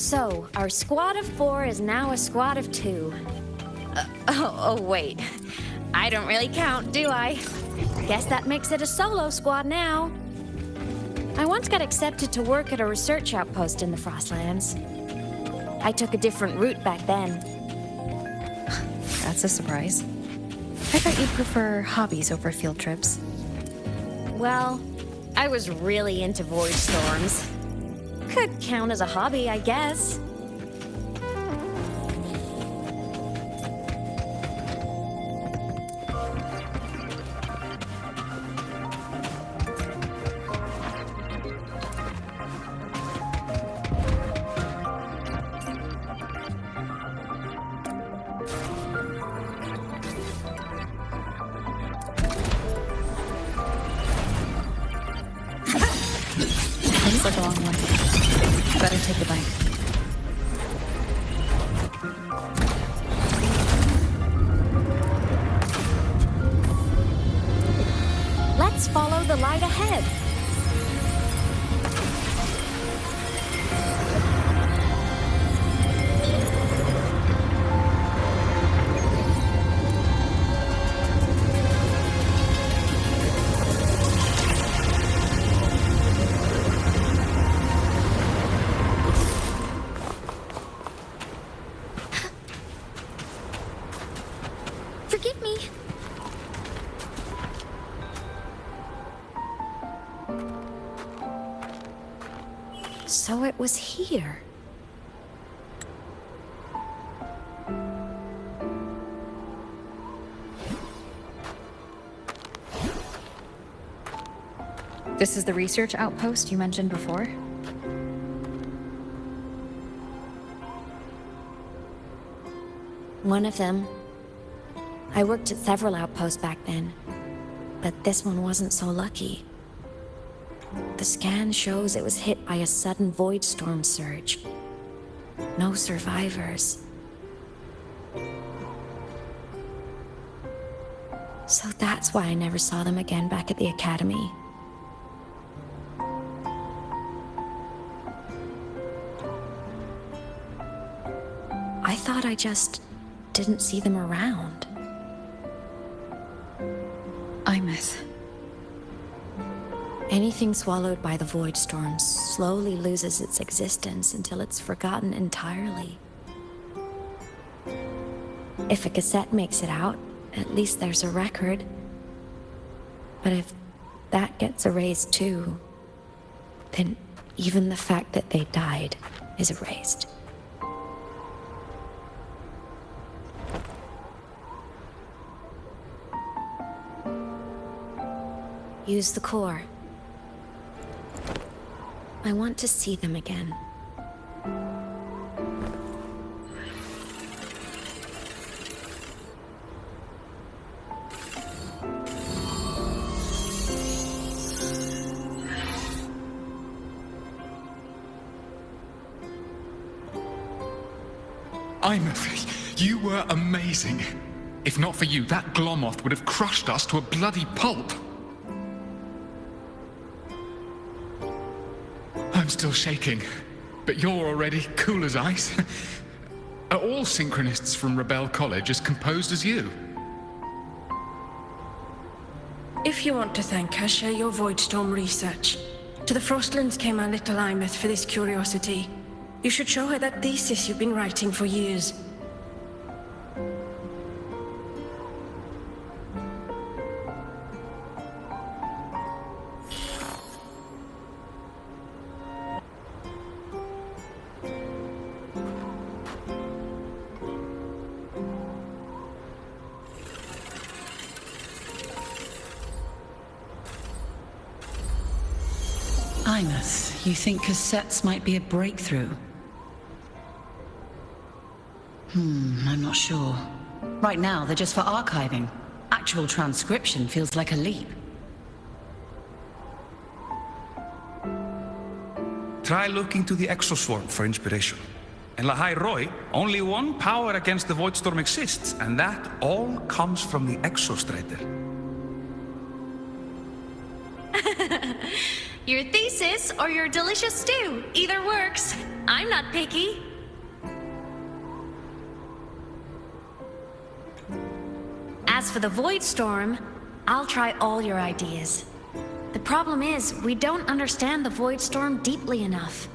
So, our squad of 4 is now a squad of 2. Wait. I don't really count, do I? Guess that makes it a solo squad now. I once got accepted to work at a research outpost in the Frostlands. I took a different route back then. That's a surprise. I thought you'd prefer hobbies over field trips. Well, I was really into void storms. Could count as a hobby, I guess. Looks like a long one. Better take the bike. Let's follow the light ahead. Forgive me. So it was here. This is the research outpost you mentioned before? One of them. I worked at several outposts back then, but this one wasn't so lucky. The scan shows it was hit by a sudden void storm surge. No survivors. So that's why I never saw them again back at the academy. I thought I just didn't see them around. Anything swallowed by the void storm slowly loses its existence until it's forgotten entirely. If a cassette makes it out, at least there's a record. But if that gets erased too, then even the fact that they died is erased. Use the core. I want to see them again. Imeth, you were amazing. If not for you, that Glomoth would have crushed us to a bloody pulp. I'm still shaking, but you're already cool as ice. Are all synchronists from Rebel College as composed as you? If you want to thank her, share your Voidstorm research. To the Frostlands came our little Imeth for this curiosity. You should show her that thesis you've been writing for years. Imeth, you think cassettes might be a breakthrough? I'm not sure. Right now, they're just for archiving. Actual transcription feels like a leap. Try looking to the exoswarm for inspiration. In Lahai Roy, only one power against the Voidstorm exists, and that all comes from the exostrator. Your thesis or your delicious stew. Either works. I'm not picky. As for the Void Storm, I'll try all your ideas. The problem is, we don't understand the Void Storm deeply enough.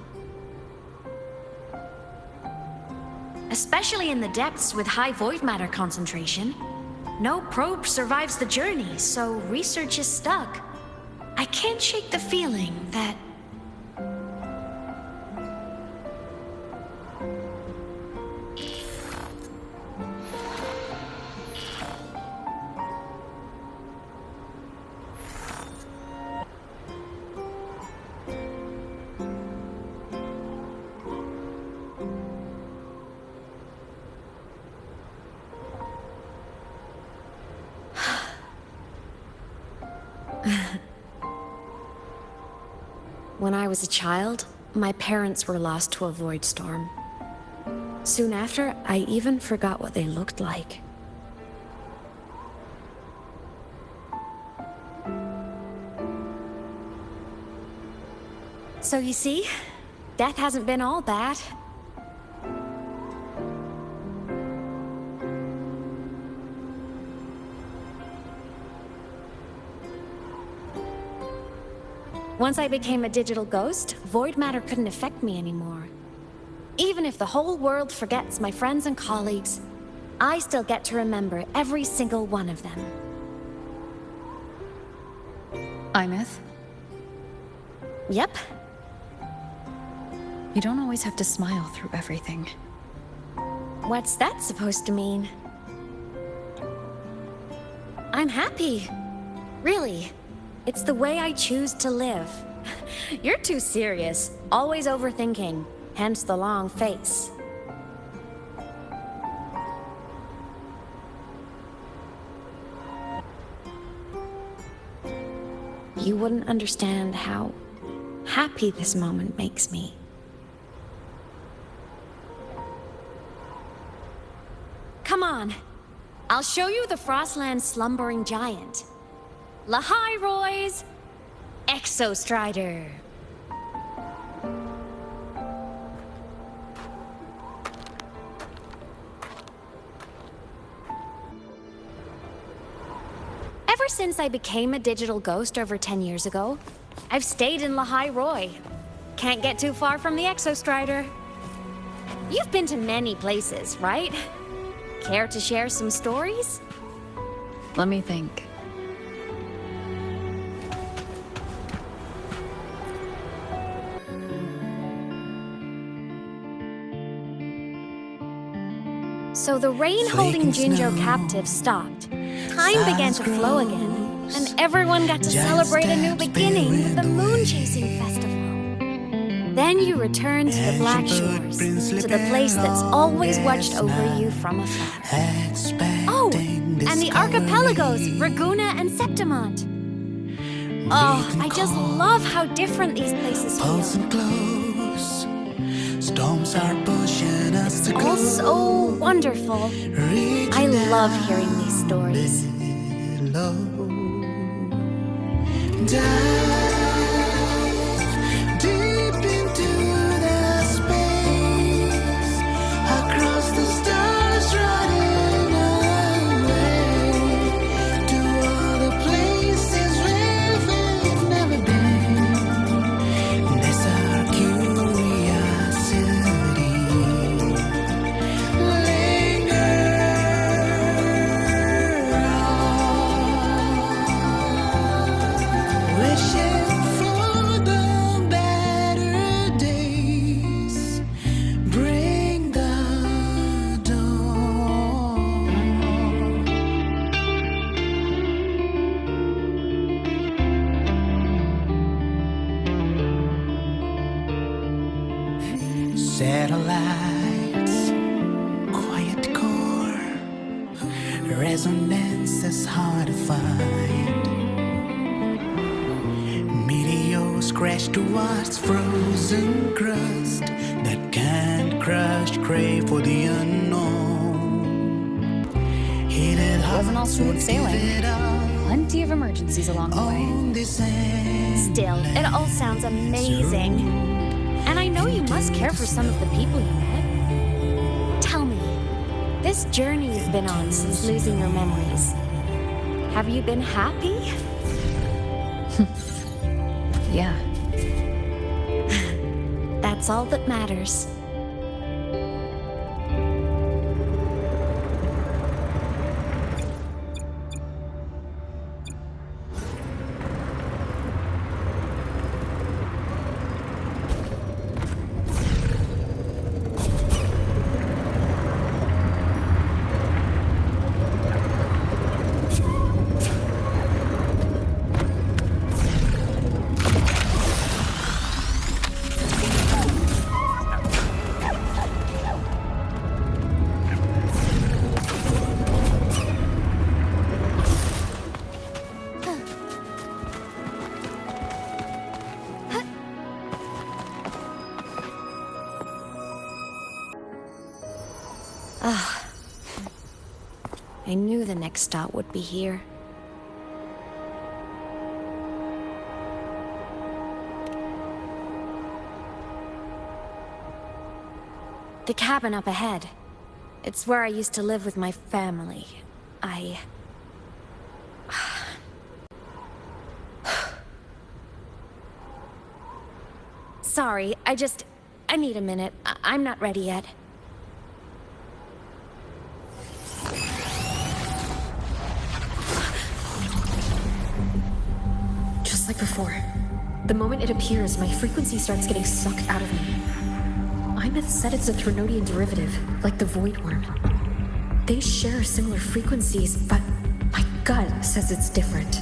Especially in the depths with high void matter concentration. No probe survives the journey, so research is stuck. I can't shake the feeling that... When I was a child, my parents were lost to a void storm. Soon after, I even forgot what they looked like. So you see, death hasn't been all bad. Once I became a digital ghost, void matter couldn't affect me anymore. Even if the whole world forgets my friends and colleagues, I still get to remember every single one of them. Imeth, Yep. you don't always have to smile through everything. What's that supposed to mean? I'm happy. Really. It's the way I choose to live. You're too serious. Always overthinking. Hence the long face. You wouldn't understand how happy this moment makes me. Come on. I'll show you the Frostland's slumbering giant. Lahai Roy's Exostrider. Ever since I became a digital ghost over 10 years ago, I've stayed in Lahai Roy. Can't get too far from the Exostrider. You've been to many places, right? Care to share some stories? Let me think. So the rain holding Jinjo captive stopped. Time began to flow again, and everyone got to celebrate a new beginning with the Moon Chasing Festival. Then you returned to the Black Shores, to the place that's always watched over you from afar. Oh, and the archipelagos, Raguna and Septimont. Oh, I just love how different these places feel. Storms are pushing us to All so wonderful. I love hearing these stories. Dive deep into the space, across the stars running away, to all the places where we've never been. There's our curiosity. Wishing for the better days, bring the dawn. Satellites, quiet core, resonance is hard to find. Meteors crash towards frozen crust that can't crush, crave for the unknown. Heated Wasn't all smooth hearts sailing. give it all plenty of emergencies along the way. On this end. Still, it all sounds amazing. And I know you must care for some of the people you met. Tell me, this journey you've been on since losing your memories, have you been happy? Yeah. That's all that matters. I knew the next stop would be here. The cabin up ahead. It's where I used to live with my family. Sorry, I need a minute. I'm not ready yet. Just like before. The moment it appears, my frequency starts getting sucked out of me. Imeth said it's a Threnodian derivative, like the Void Worm. They share similar frequencies, but my gut says it's different.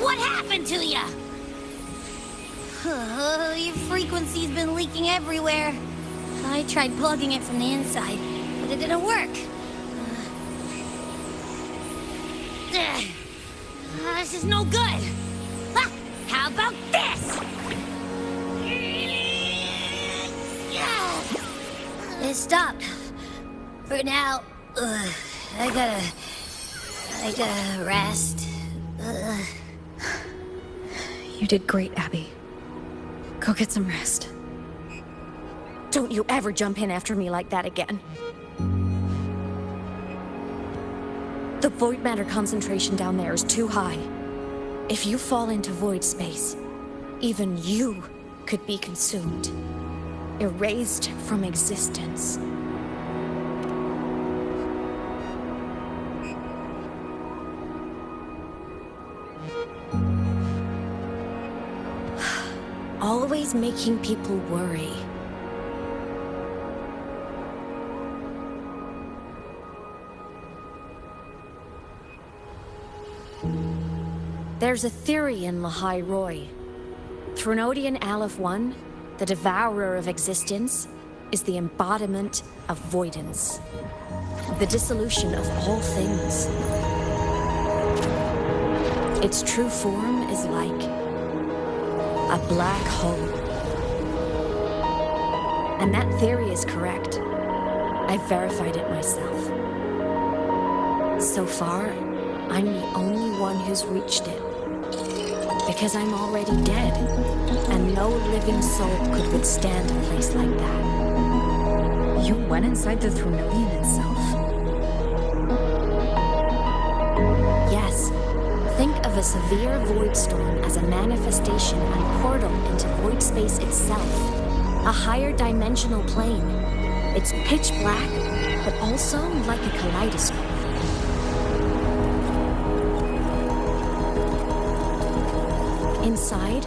What happened to ya? Your frequency's been leaking everywhere. I tried plugging it from the inside, but it didn't work. This is no good. How about this? It stopped. For now, I gotta rest. You did great, Abby. Go get some rest. Don't you ever jump in after me like that again. The void matter concentration down there is too high. If you fall into void space, even you could be consumed, erased from existence. Always making people worry. There's a theory in Lahai Roy. Threnodian Aleph 1, the devourer of existence, is the embodiment of voidance. The dissolution of all things. Its true form is like a black hole. And that theory is correct. I've verified it myself. So far, I'm the only one who's reached it. Because I'm already dead, and no living soul could withstand a place like that. You went inside the Thronodian itself? Yes. Think of a severe void storm as a manifestation and portal into void space itself. A higher dimensional plane. It's pitch black, but also like a kaleidoscope. Inside,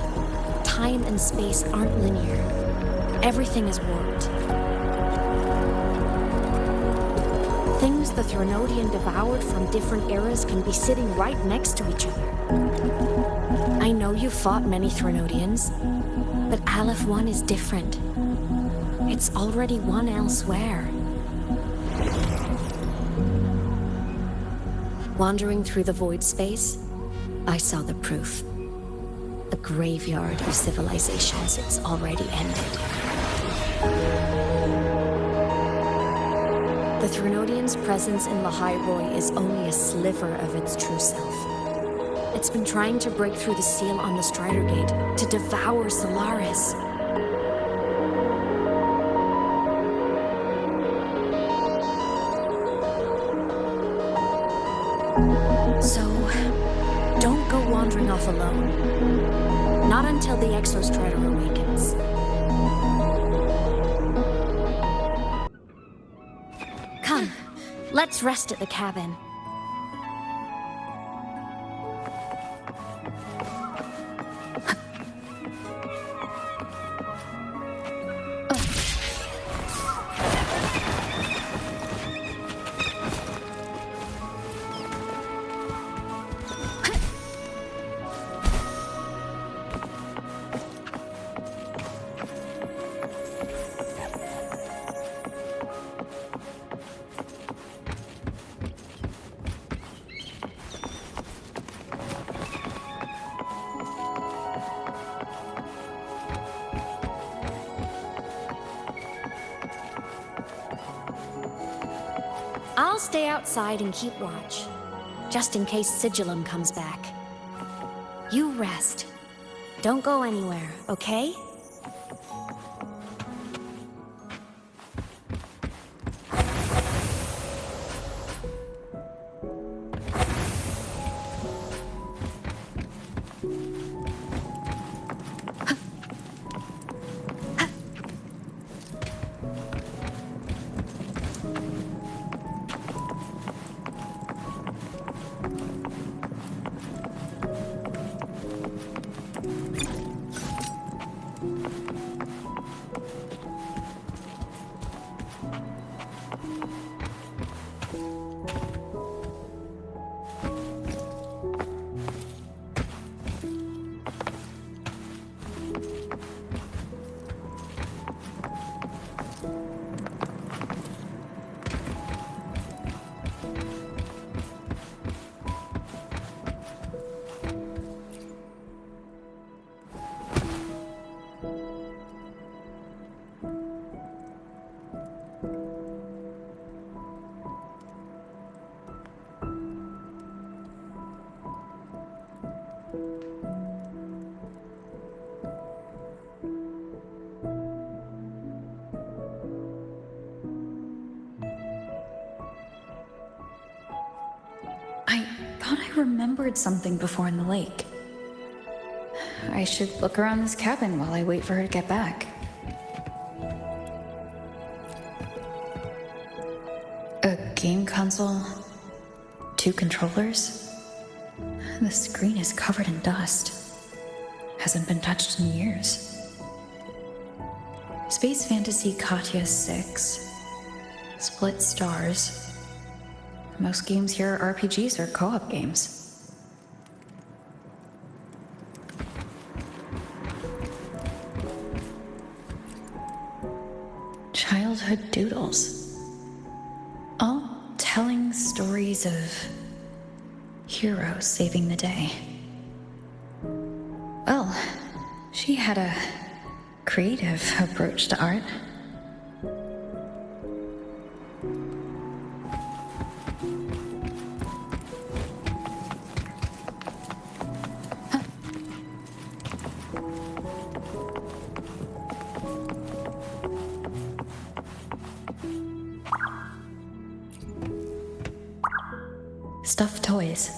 time and space aren't linear. Everything is warped. Things the Thronodian devoured from different eras can be sitting right next to each other. I know you fought many Thronodians, but Aleph 1 is different. It's already won elsewhere. Wandering through the void space, I saw the proof. A graveyard of civilizations it's already ended. The Thronodian's presence in Lahai is only a sliver of its true self. It's been trying to break through the seal on the Strider Gate to devour Solaris. So, don't go wandering off alone. Not until the Exostrider awakens. Come, let's rest at the cabin. I'll stay outside and keep watch, just in case Sigillum comes back. You rest. Don't go anywhere, okay? I remembered something before in the lake. I should look around this cabin while I wait for her to get back. A game console, 2 controllers. The screen is covered in dust. Hasn't been touched in years. Space Fantasy Katya 6. Split stars. Most games here are RPGs or co-op games. Childhood doodles. All telling stories of heroes saving the day. Well, she had a creative approach to art. Stuffed toys.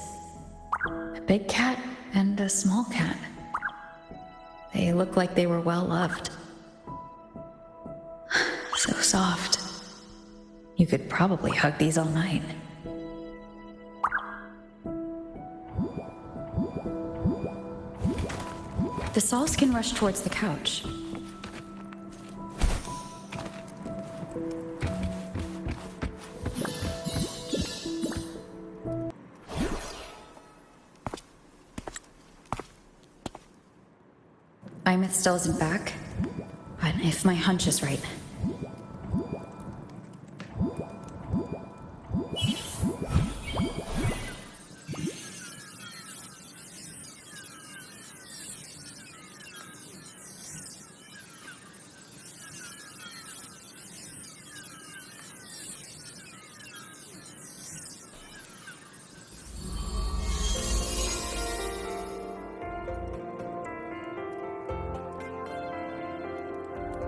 A big cat and a small cat. They look like they were well loved. So soft. You could probably hug these all night. The saws can rush towards the couch. Imeth still isn't back, but if my hunch is right.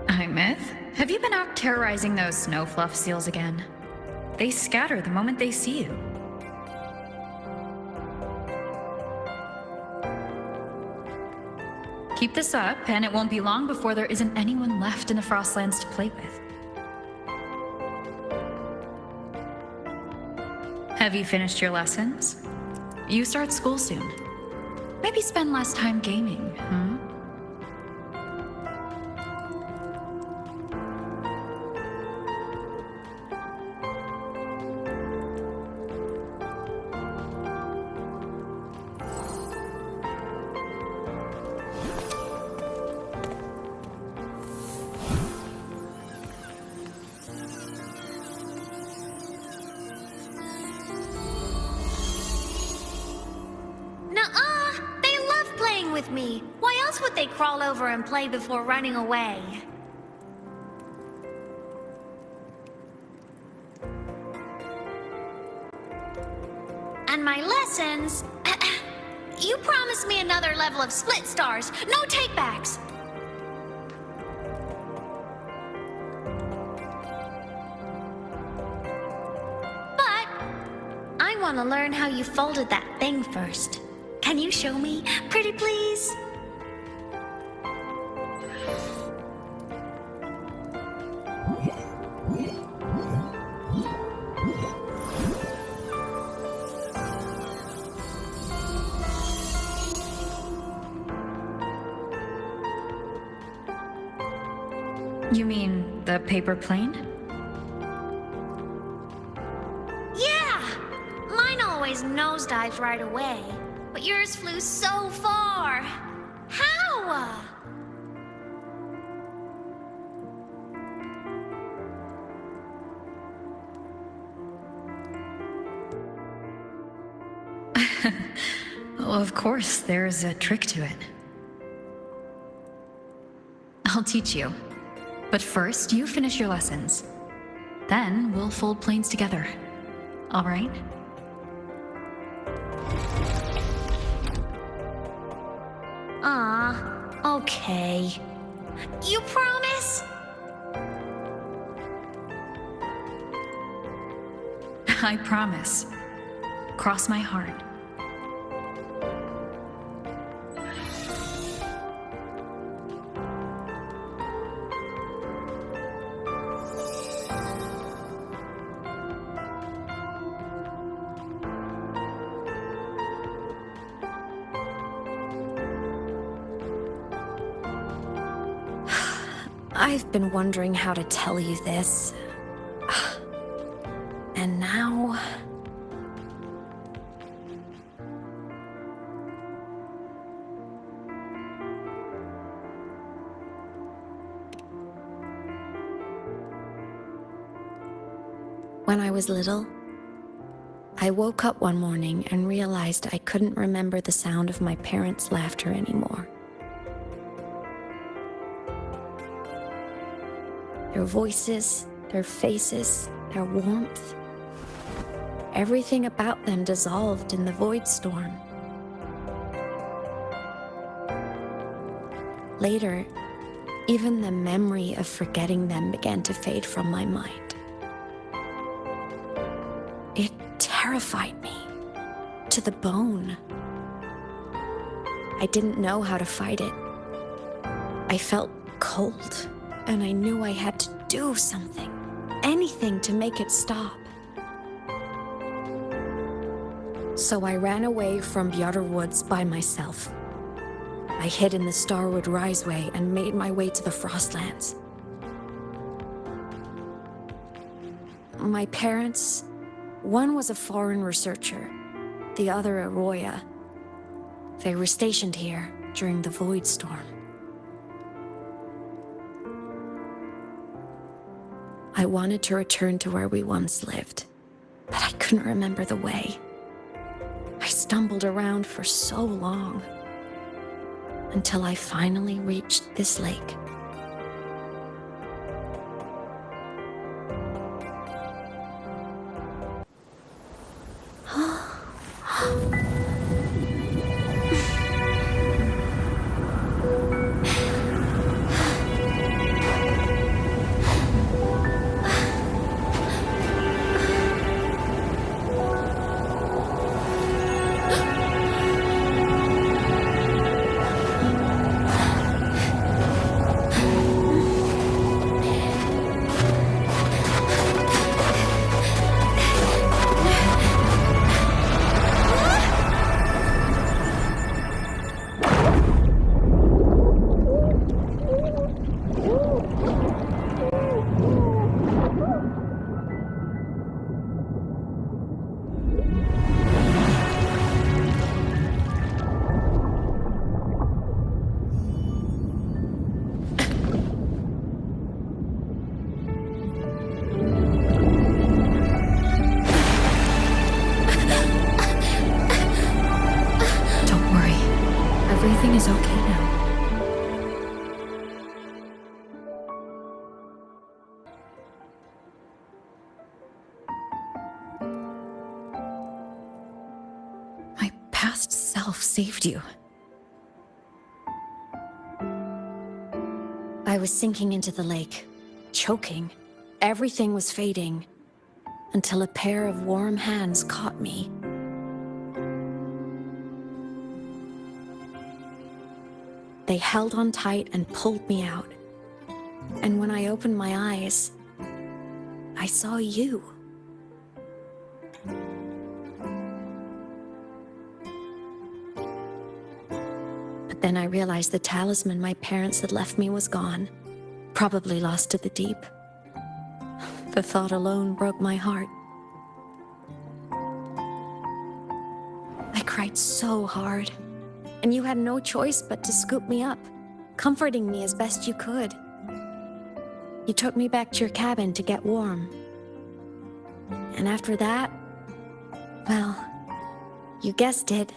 Imeth, have you been out terrorizing those snow fluff seals again? They scatter the moment they see you. Keep this up, and it won't be long before there isn't anyone left in the Frostlands to play with. Have you finished your lessons? You start school soon. Maybe spend less time gaming, hmm? Nuh-uh! They love playing with me. Why else would they crawl over and play before running away? And my lessons... You promised me another level of split stars. No takebacks. But I want to learn how you folded that thing first. Can you show me, pretty please? You mean the paper plane? Yeah! Mine always nosedived right away, but yours flew so far. How? Well, of course, there's a trick to it. I'll teach you. But first, you finish your lessons. Then we'll fold planes together. All right? Okay. You promise? I promise. Cross my heart. I've been wondering how to tell you this. And now... When I was little, I woke up one morning and realized I couldn't remember the sound of my parents' laughter anymore. Their voices, their faces, their warmth. Everything about them dissolved in the void storm. Later, even the memory of forgetting them began to fade from my mind. It terrified me to the bone. I didn't know how to fight it. I felt cold, and I knew I had to do something, anything to make it stop. So I ran away from the outer woods by myself. I hid in the Starwood Riseway and made my way to the Frostlands. My parents, one was a foreign researcher, the other a Roya. They were stationed here during the Void Storm. I wanted to return to where we once lived, but I couldn't remember the way. I stumbled around for so long, until I finally reached this lake. Everything is okay now. My past self saved you. I was sinking into the lake, choking. Everything was fading, until a pair of warm hands caught me. They held on tight and pulled me out. And when I opened my eyes, I saw you. But then I realized the talisman my parents had left me was gone, probably lost to the deep. The thought alone broke my heart. I cried so hard. And you had no choice but to scoop me up, comforting me as best you could. You took me back to your cabin to get warm. And after that, well, you guessed it.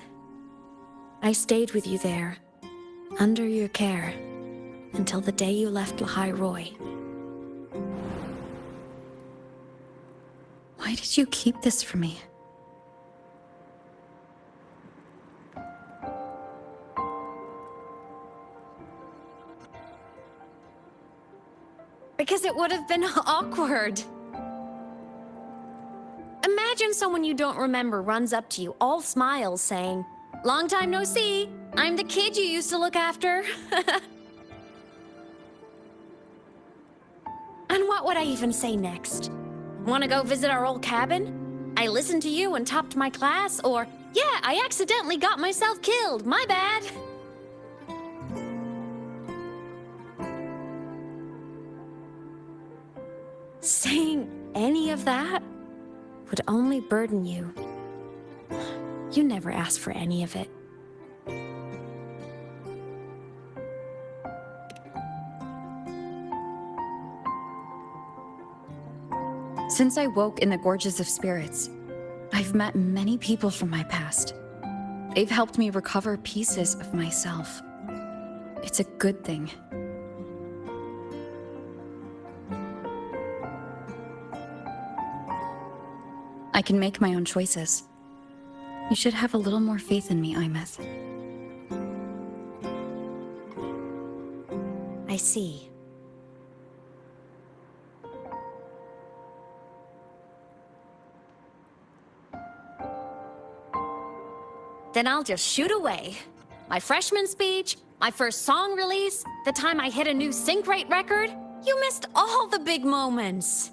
I stayed with you there, under your care, until the day you left Lahai Roy. Why did you keep this from me? Because it would have been awkward. Imagine someone you don't remember runs up to you, all smiles, saying, "Long time no see. I'm the kid you used to look after." And what would I even say next? Want to go visit our old cabin? I listened to you and topped my class, or, "Yeah, I accidentally got myself killed. My bad." Saying any of that would only burden you. You never asked for any of it. Since I woke in the Gorges of Spirits, I've met many people from my past. They've helped me recover pieces of myself. It's a good thing. I can make my own choices. You should have a little more faith in me, Imeth. I see. Then I'll just shoot away. My freshman speech, my first song release, the time I hit a new sync rate record. You missed all the big moments.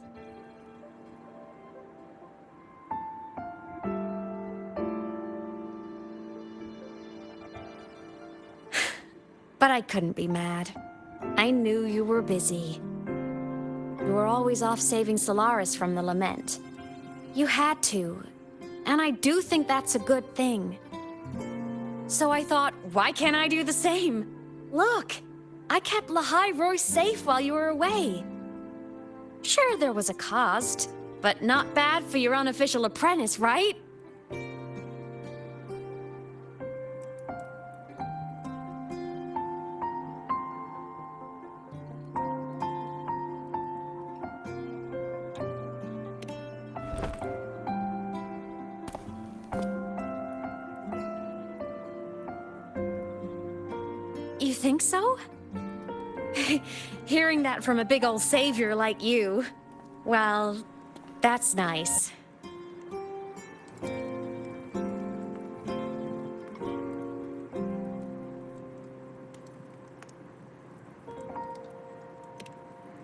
But I couldn't be mad. I knew you were busy. You were always off saving Solaris from the lament. You had to, and I do think that's a good thing. So I thought, why can't I do the same? Look, I kept Lahai Roy safe while you were away. Sure, there was a cost, but not bad for your unofficial apprentice, right? You think so? Hearing that from a big old savior like you, well, that's nice.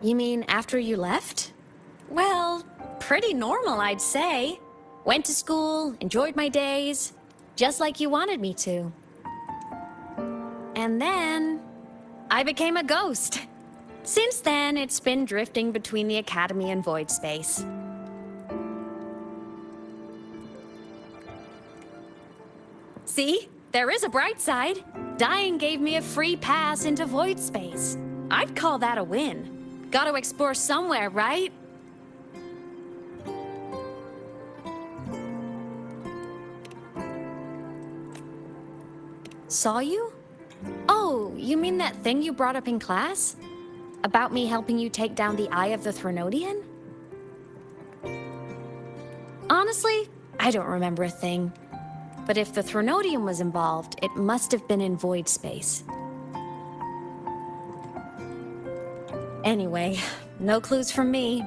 You mean after you left? Well, pretty normal, I'd say. Went to school, enjoyed my days, just like you wanted me to. And then, I became a ghost. Since then, it's been drifting between the Academy and Void Space. See? There is a bright side. Dying gave me a free pass into Void Space. I'd call that a win. Gotta explore somewhere, right? Saw you? Oh, you mean that thing you brought up in class? About me helping you take down the Eye of the Threnodian? Honestly, I don't remember a thing. But if the Threnodian was involved, it must have been in Void Space. Anyway, no clues from me.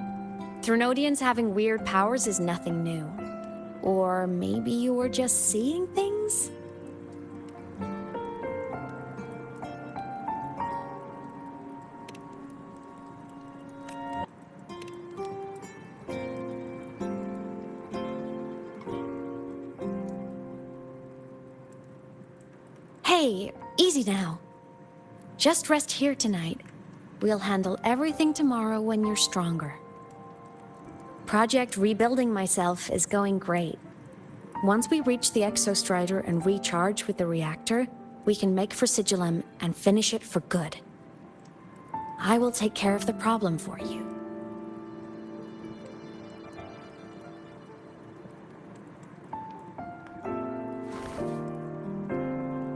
Threnodians having weird powers is nothing new. Or maybe you were just seeing things? Hey, easy now. Just rest here tonight. We'll handle everything tomorrow when you're stronger. Project Rebuilding Myself is going great. Once we reach the Exostrider and recharge with the reactor, we can make for Sigillum and finish it for good. I will take care of the problem for you.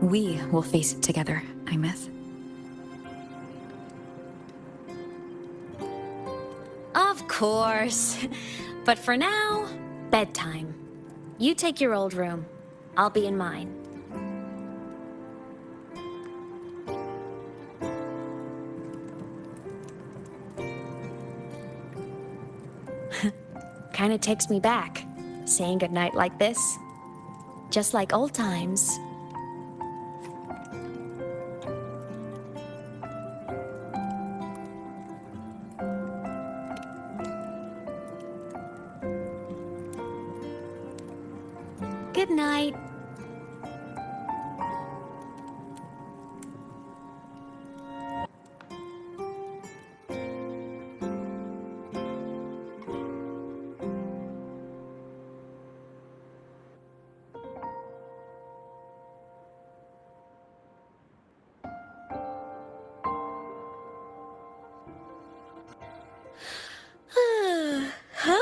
We will face it together, Imeth. Of course. But for now, bedtime. You take your old room. I'll be in mine. Kinda takes me back, saying goodnight like this. Just like old times. Good night. Huh?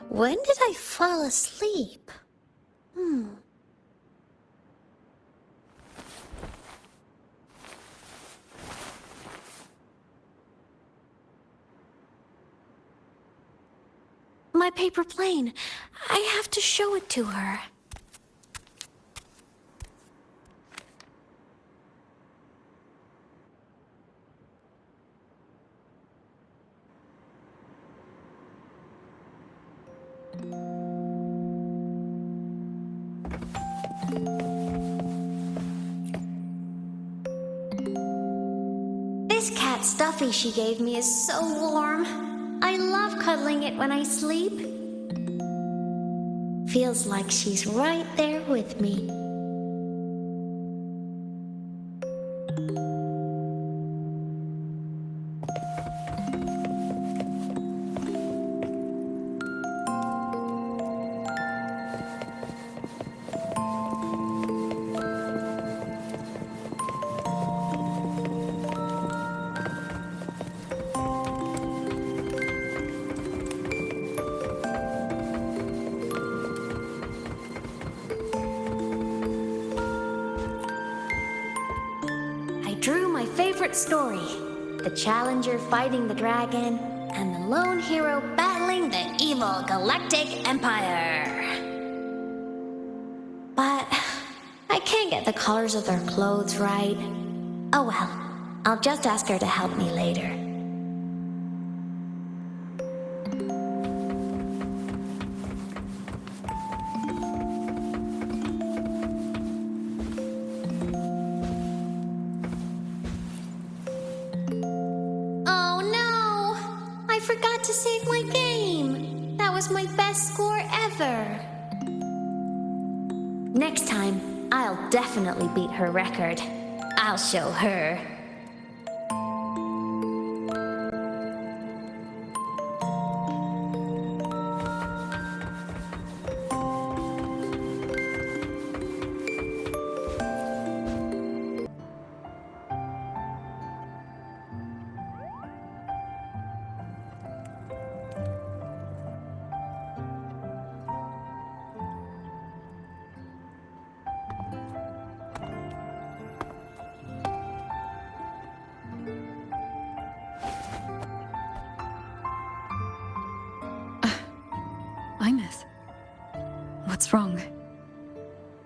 When did I fall asleep? My paper plane. I have to show it to her. stuffy she gave me is so warm. I love cuddling it when I sleep. Feels like she's right there with me. Drew my favorite story. The challenger fighting the dragon, and the lone hero battling the evil galactic empire. But I can't get the colors of their clothes right. Oh well, I'll just ask her to help me later. I forgot to save my game. That was my best score ever. Next time, I'll definitely beat her record. I'll show her. Linus, what's wrong?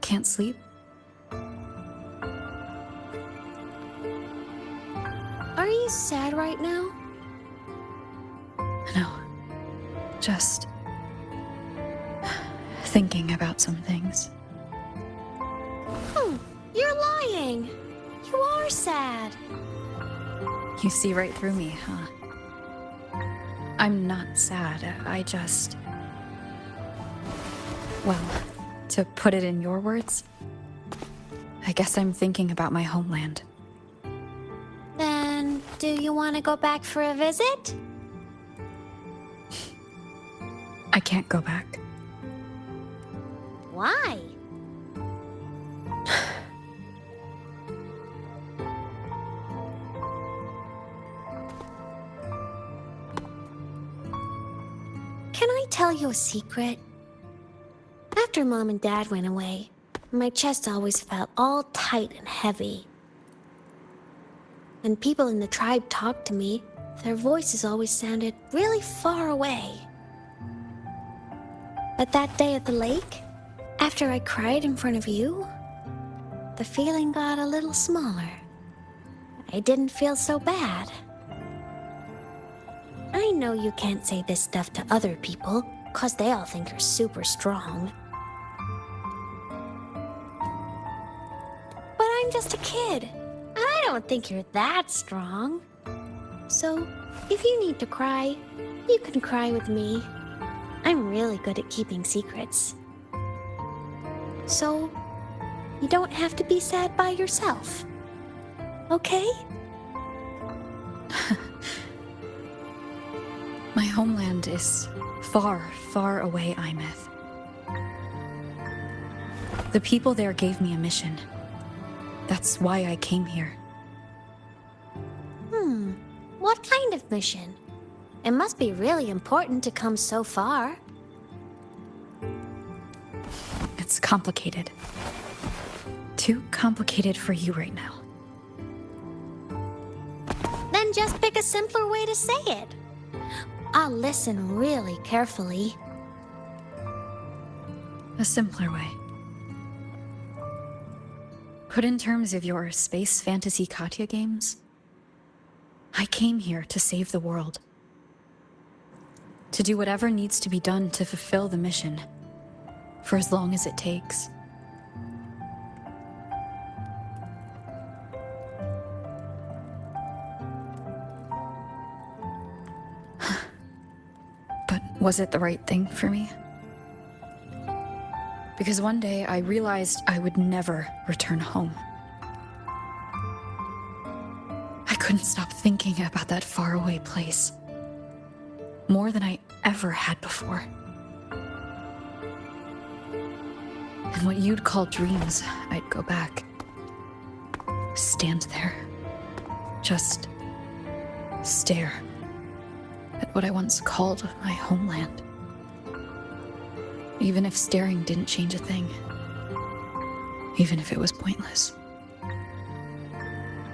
Can't sleep? Are you sad right now? No, just thinking about some things. You're lying. You are sad. You see right through me, huh? I'm not sad, I just... Well, to put it in your words, I guess I'm thinking about my homeland. Then, do you want to go back for a visit? I can't go back. Why? Can I tell you a secret? After Mom and Dad went away, my chest always felt all tight and heavy. When people in the tribe talked to me, their voices always sounded really far away. But that day at the lake, after I cried in front of you, the feeling got a little smaller. I didn't feel so bad. I know you can't say this stuff to other people, 'cause they all think you're super strong. But I'm just a kid, and I don't think you're that strong. So, if you need to cry, you can cry with me. I'm really good at keeping secrets. So, you don't have to be sad by yourself. Okay? My homeland is far, far away, Imeth. The people there gave me a mission. That's why I came here. What kind of mission? It must be really important to come so far. It's complicated. Too complicated for you right now. Then just pick a simpler way to say it. I'll listen really carefully. A simpler way. Put in terms of your space fantasy Katya games, I came here to save the world. To do whatever needs to be done to fulfill the mission, for as long as it takes. Was it the right thing for me? Because one day I realized I would never return home. I couldn't stop thinking about that faraway place. More than I ever had before. And what you'd call dreams, I'd go back. Stand there. Just stare at what I once called my homeland. Even if staring didn't change a thing. Even if it was pointless.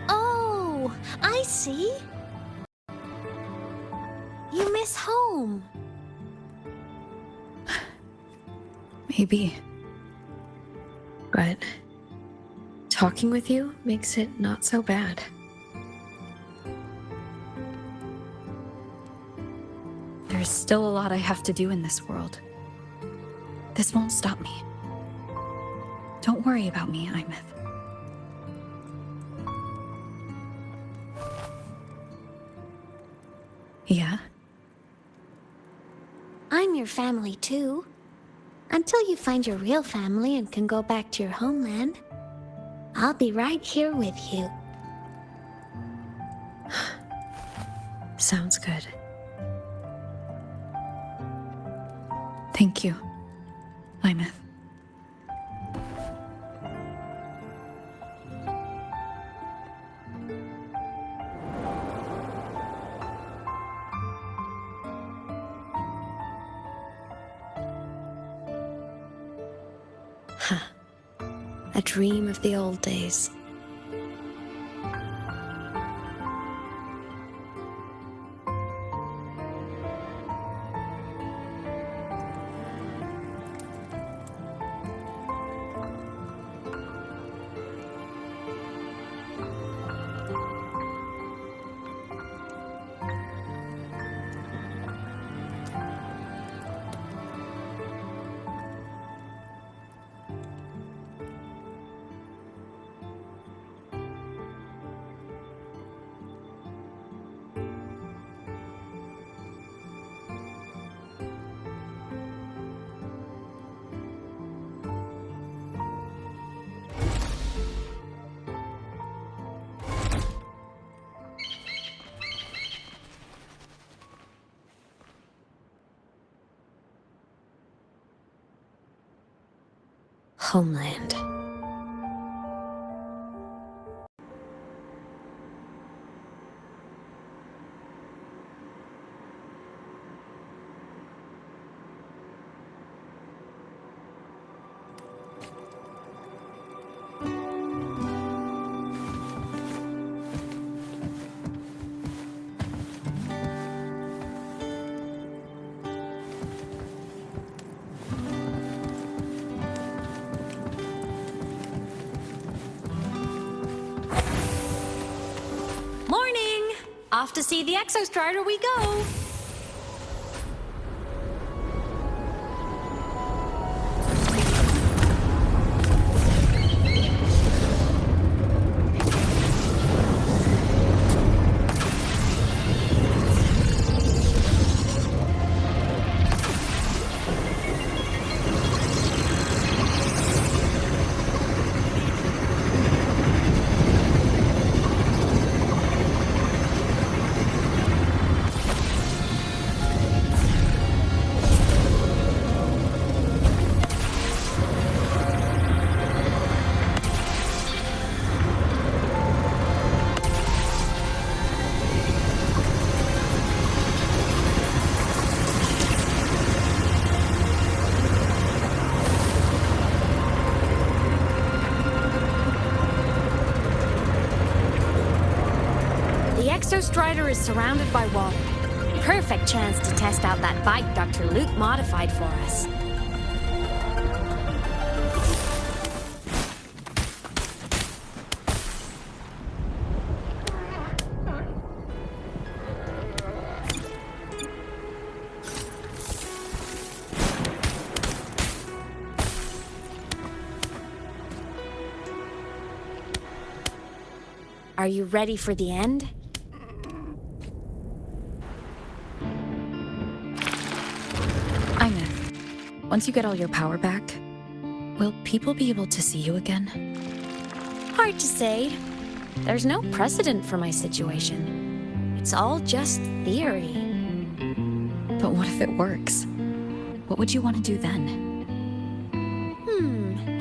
Oh, I see. You miss home. Maybe. But talking with you makes it not so bad. There's still a lot I have to do in this world. This won't stop me. Don't worry about me, Imeth. Yeah? I'm your family too. Until you find your real family and can go back to your homeland, I'll be right here with you. Sounds good. Thank you, Imeth. A dream of the old days. Homeland. Off to see the Exostrider we go! The Exostrider is surrounded by water. Perfect chance to test out that bike Dr. Luke modified for us. Are you ready for the end? Once you get all your power back, will people be able to see you again? Hard to say. There's no precedent for my situation. It's all just theory. But what if it works? What would you want to do then?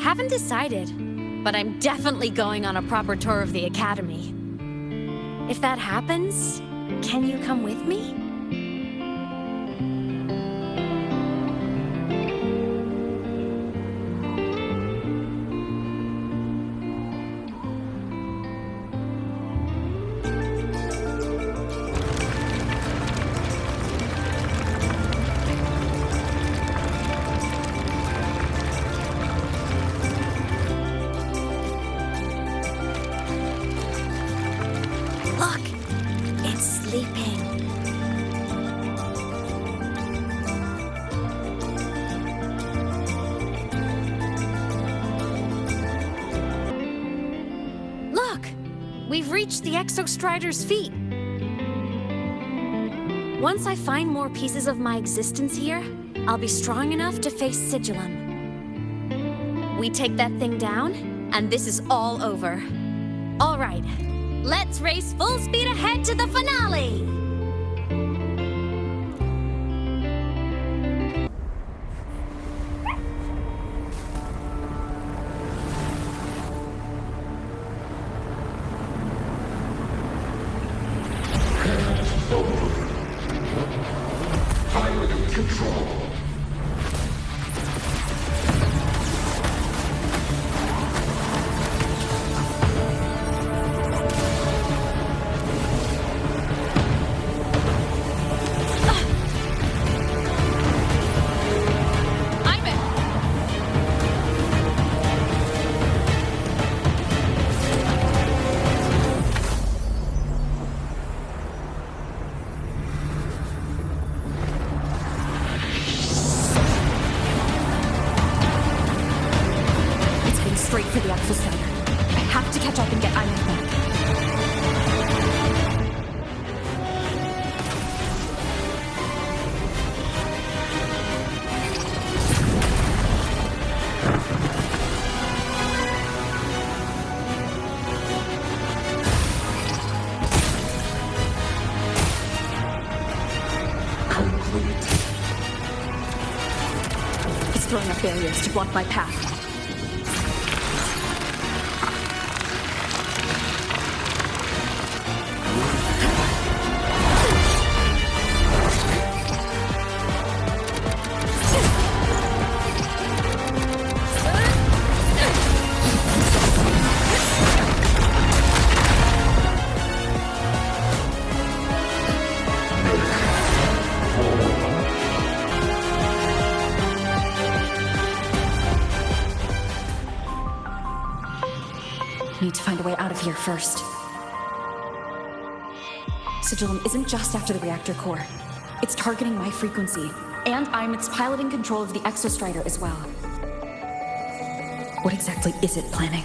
Haven't decided. But I'm definitely going on a proper tour of the academy. If that happens, can you come with me? We've reached the Exostrider's feet. Once I find more pieces of my existence here, I'll be strong enough to face Sigillum. We take that thing down, and this is all over. All right, let's race full speed ahead to the finale! Straight for the Exostrider. I have to catch up and get Island back. It's throwing up barriers to block my path. Need to find a way out of here first. Sigillum isn't just after the reactor core. It's targeting my frequency, and I'm its piloting control of the Exostrider as well. What exactly is it planning?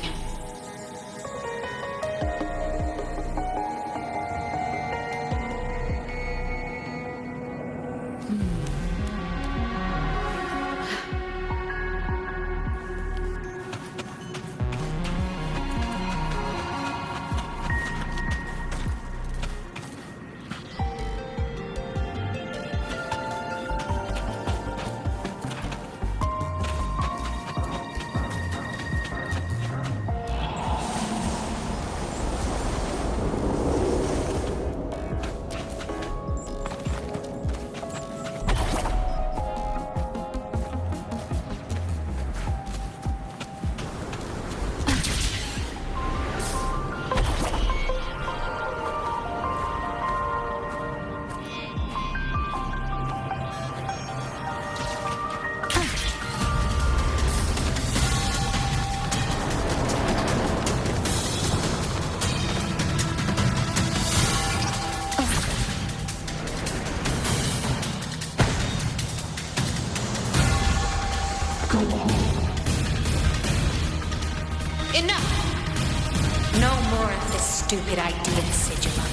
Enough! No more of this stupid idea, Sigillum.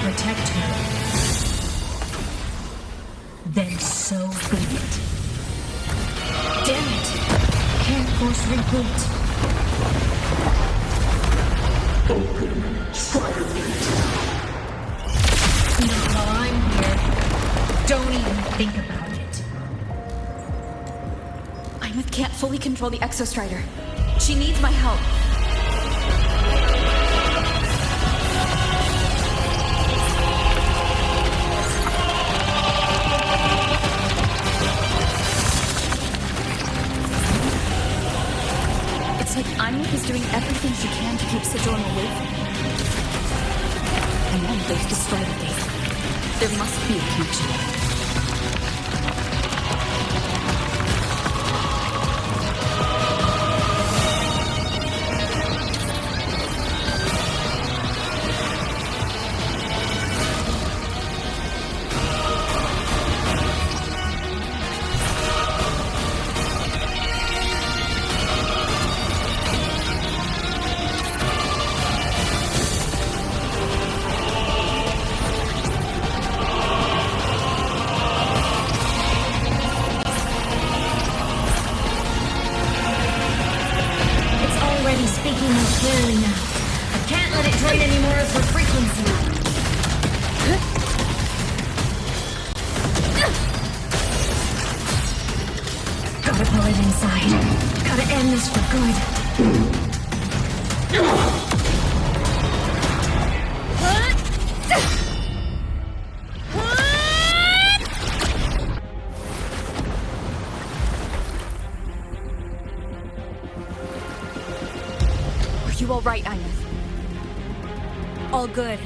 protect her, then so be it. Damn it! Can't force reboot. Not while I'm here. Don't even think about it. Imeth can't fully control the Exostrider. She needs my help. It's like Imeth is doing everything she can to keep Sojourn away from me. And then they've destroyed the gate. There must be a connection. Clearly now. I can't let it drain any more of her frequency. Gotta pull it inside. Gotta end this for good. You all right, Imeth? All good.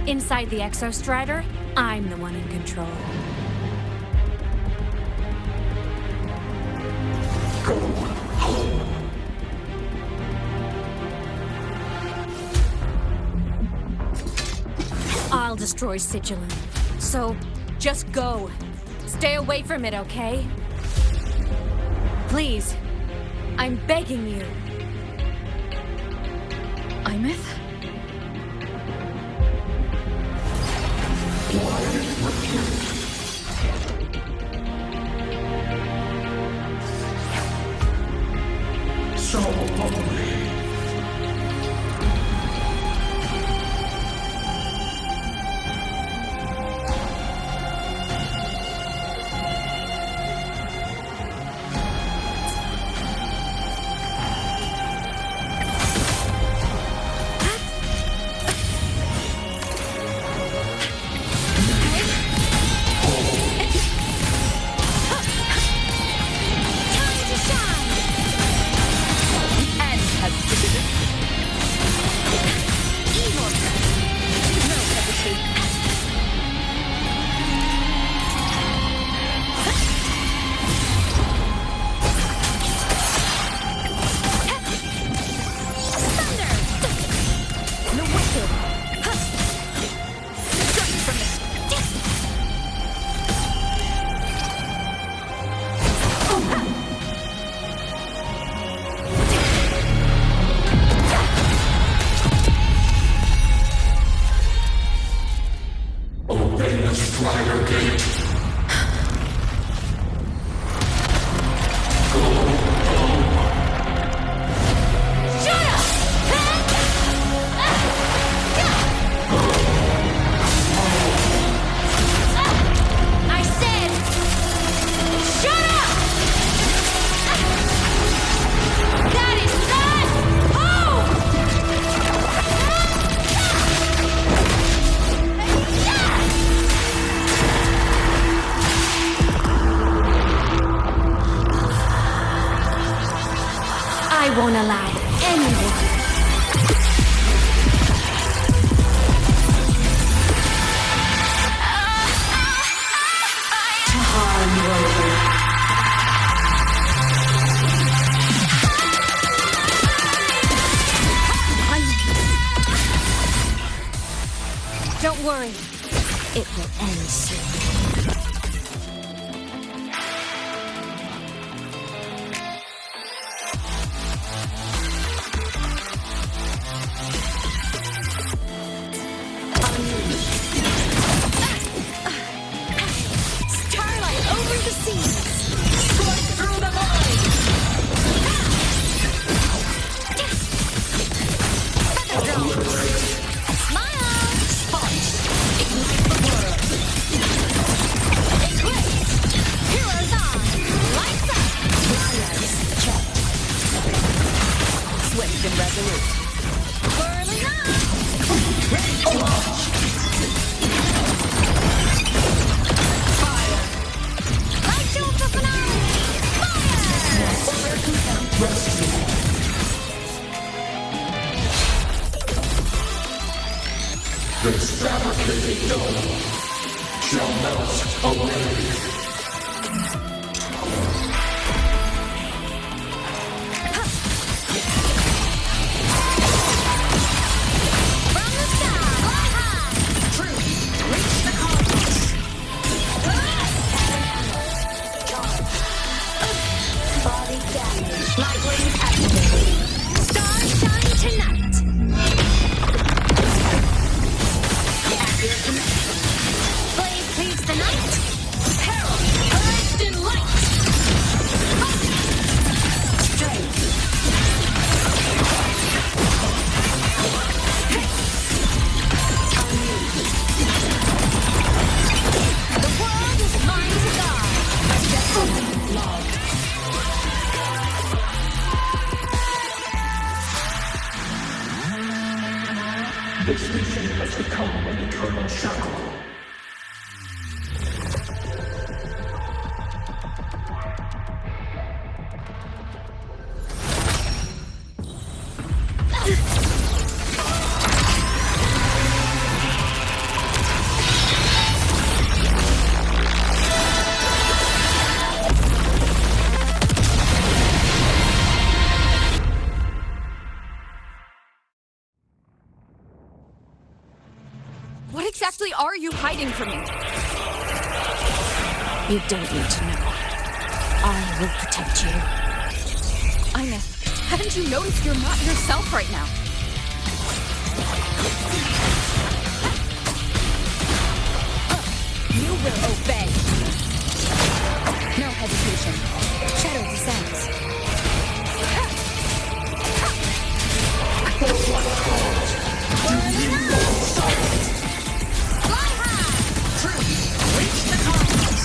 Inside the Exostrider, I'm the one in control. Go home. I'll destroy Sigilin. So, just go. Stay away from it, okay? Please. I'm begging you. Imeth? So lonely. I won't allow anyone. Don't worry. It will end soon. Everything done shall melt away. This vision has become an eternal shackle. What exactly are you hiding from me? You don't need to know. I will protect you. Ina, haven't you noticed you're not yourself right now? You will obey. No hesitation. Shadow descends. Fly high! Truth, reach the cosmos.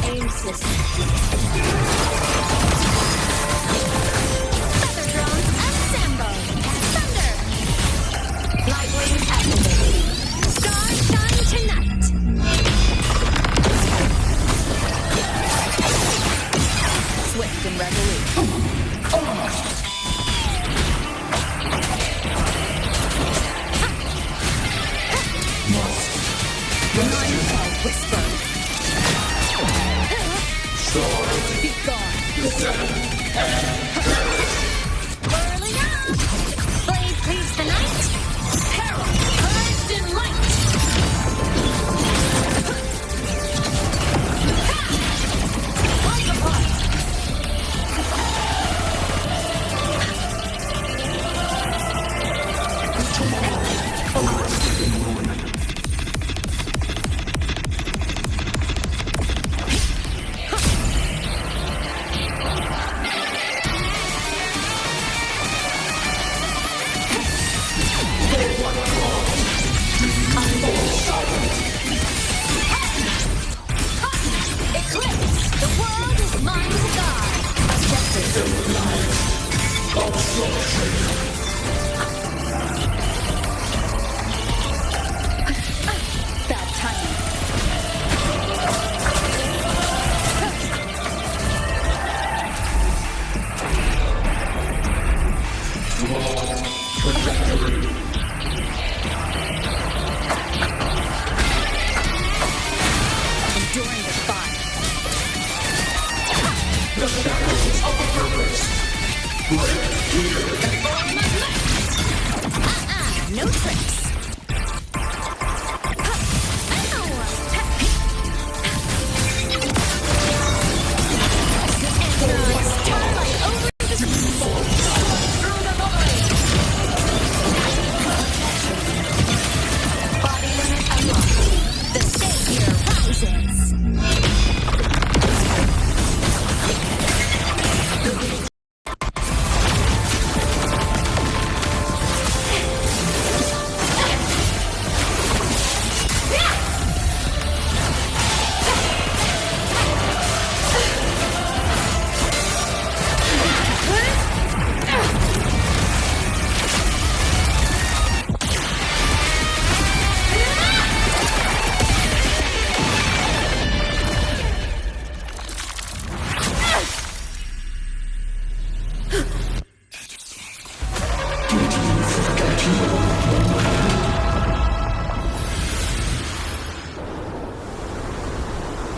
Aim system. Feather drones assemble! Thunder! Light wings activated. Stars shine tonight! Swift and resolute. None whisper. Be gone. Whirling up! Blade cleaves the night! Peril! Purged in light! Light apart!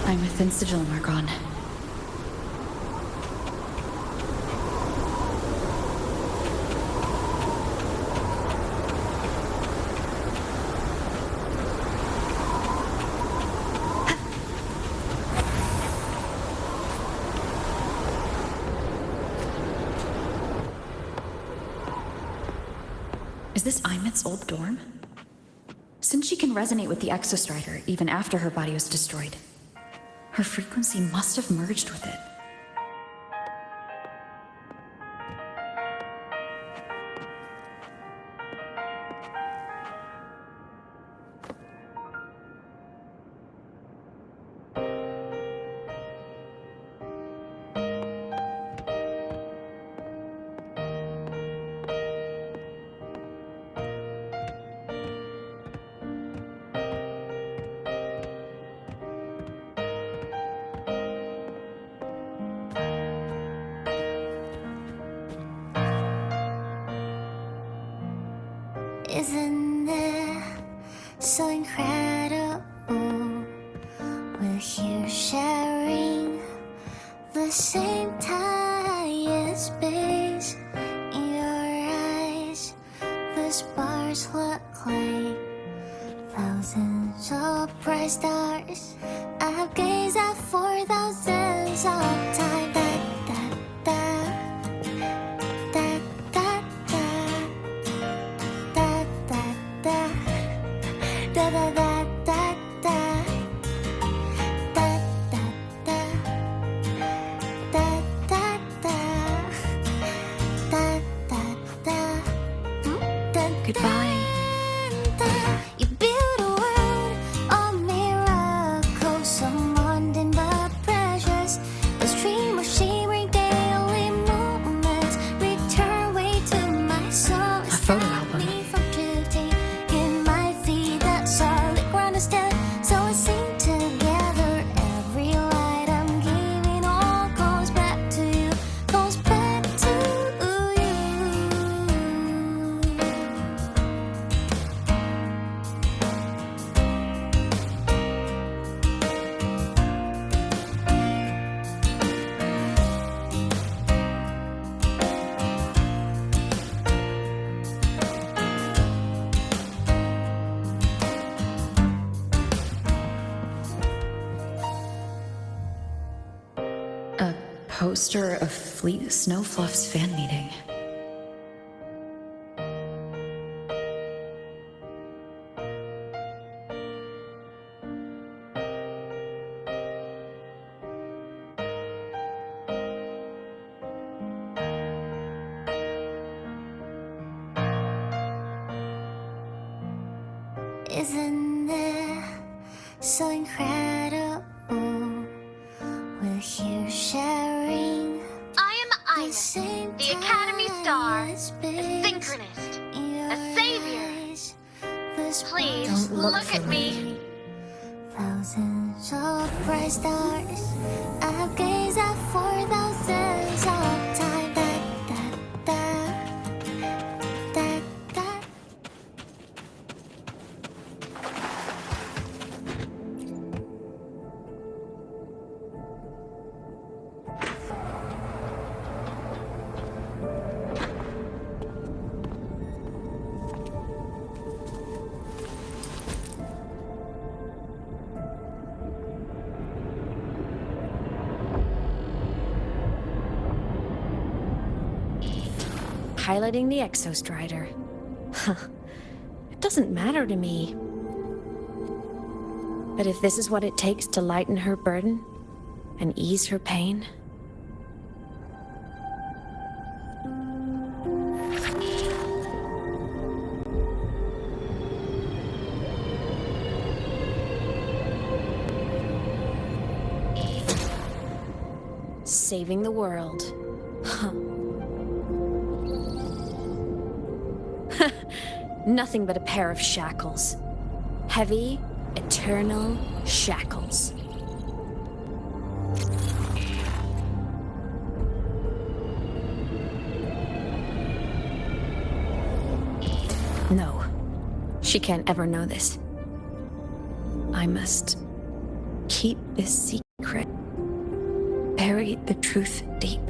I'm a thin sigil mark on. Is this Imeth's old dorm? Since she can resonate with the Exostrider even after her body was destroyed, her frequency must have merged with it. Isn't it so incredible? We're here sharing the same time and space. In your eyes, the sparks look like thousands of bright stars. I've gazed at for thousands of times. Goodbye. You build a world of miracles, so mundane but precious. A stream of shimmering daily moments return way to my soul. A photo album. Me from drifting in my feet, that solid ground instead. So we sing together. Every light I'm giving all goes back to you, goes back to you. A poster of Fleet Snowfluff's fan meeting. Isn't it so incredible? We're here sharing. I am the Ina, same the Academy time Star, and a space. synchronist, In your a savior. eyes, the Please, sparks Don't look look for at me. thousands of bright stars. I've gazed at for thousands of times. Piloting the Exostrider. Huh. It doesn't matter to me. But if this is what it takes to lighten her burden and ease her pain... Saving the world. Huh. Nothing but a pair of shackles. Heavy, eternal shackles. No, she can't ever know this. I must keep this secret. Bury the truth deep.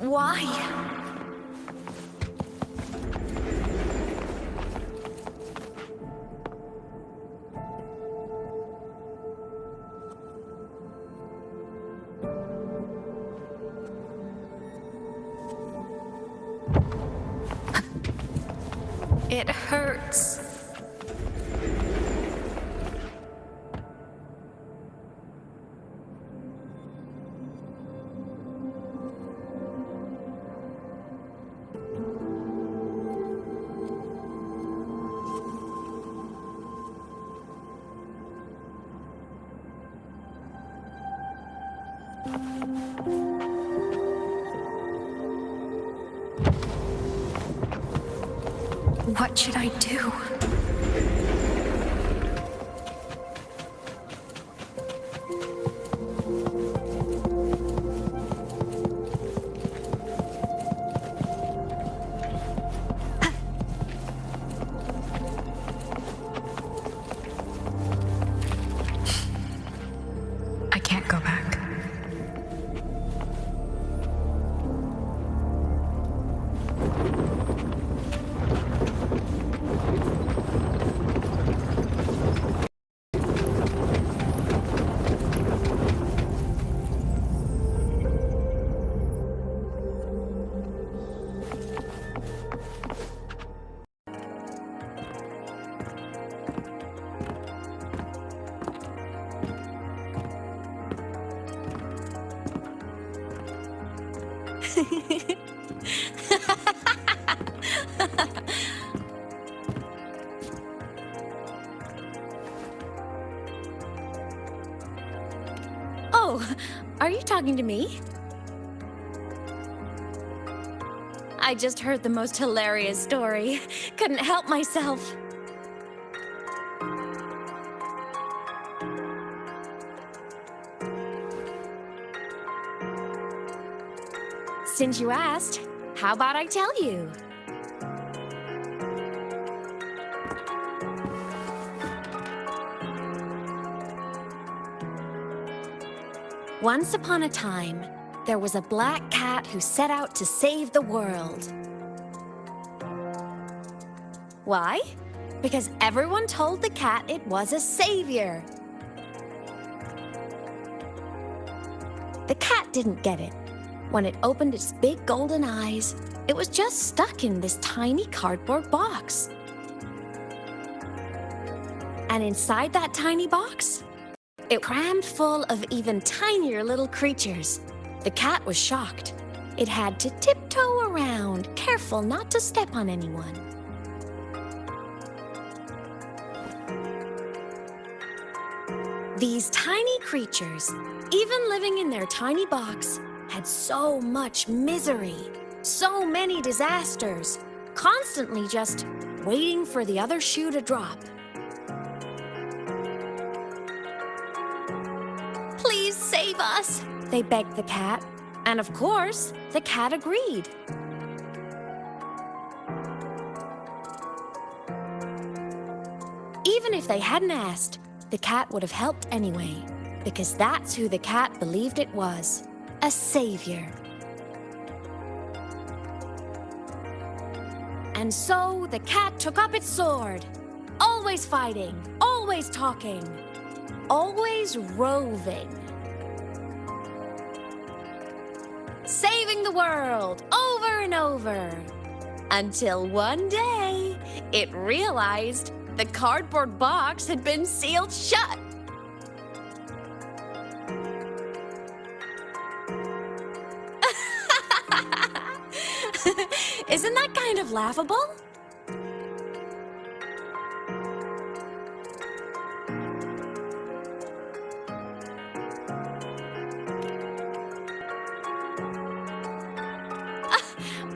Why? It hurts. What should I do? I can't go back. Oh, are you talking to me? I just heard the most hilarious story. Couldn't help myself. Since you asked, how about I tell you? Once upon a time, there was a black cat who set out to save the world. Why? Because everyone told the cat it was a savior. The cat didn't get it. When it opened its big golden eyes, it was just stuck in this tiny cardboard box. And inside that tiny box, it crammed full of even tinier little creatures. The cat was shocked. It had to tiptoe around, careful not to step on anyone. These tiny creatures, even living in their tiny box, had so much misery, so many disasters, constantly just waiting for the other shoe to drop. Please save us, they begged the cat. And of course, the cat agreed. Even if they hadn't asked, the cat would have helped anyway, because that's who the cat believed it was. A savior. And so the cat took up its sword. Always fighting, always talking, always roving. Saving the world over and over. Until one day, it realized the cardboard box had been sealed shut. Isn't that kind of laughable?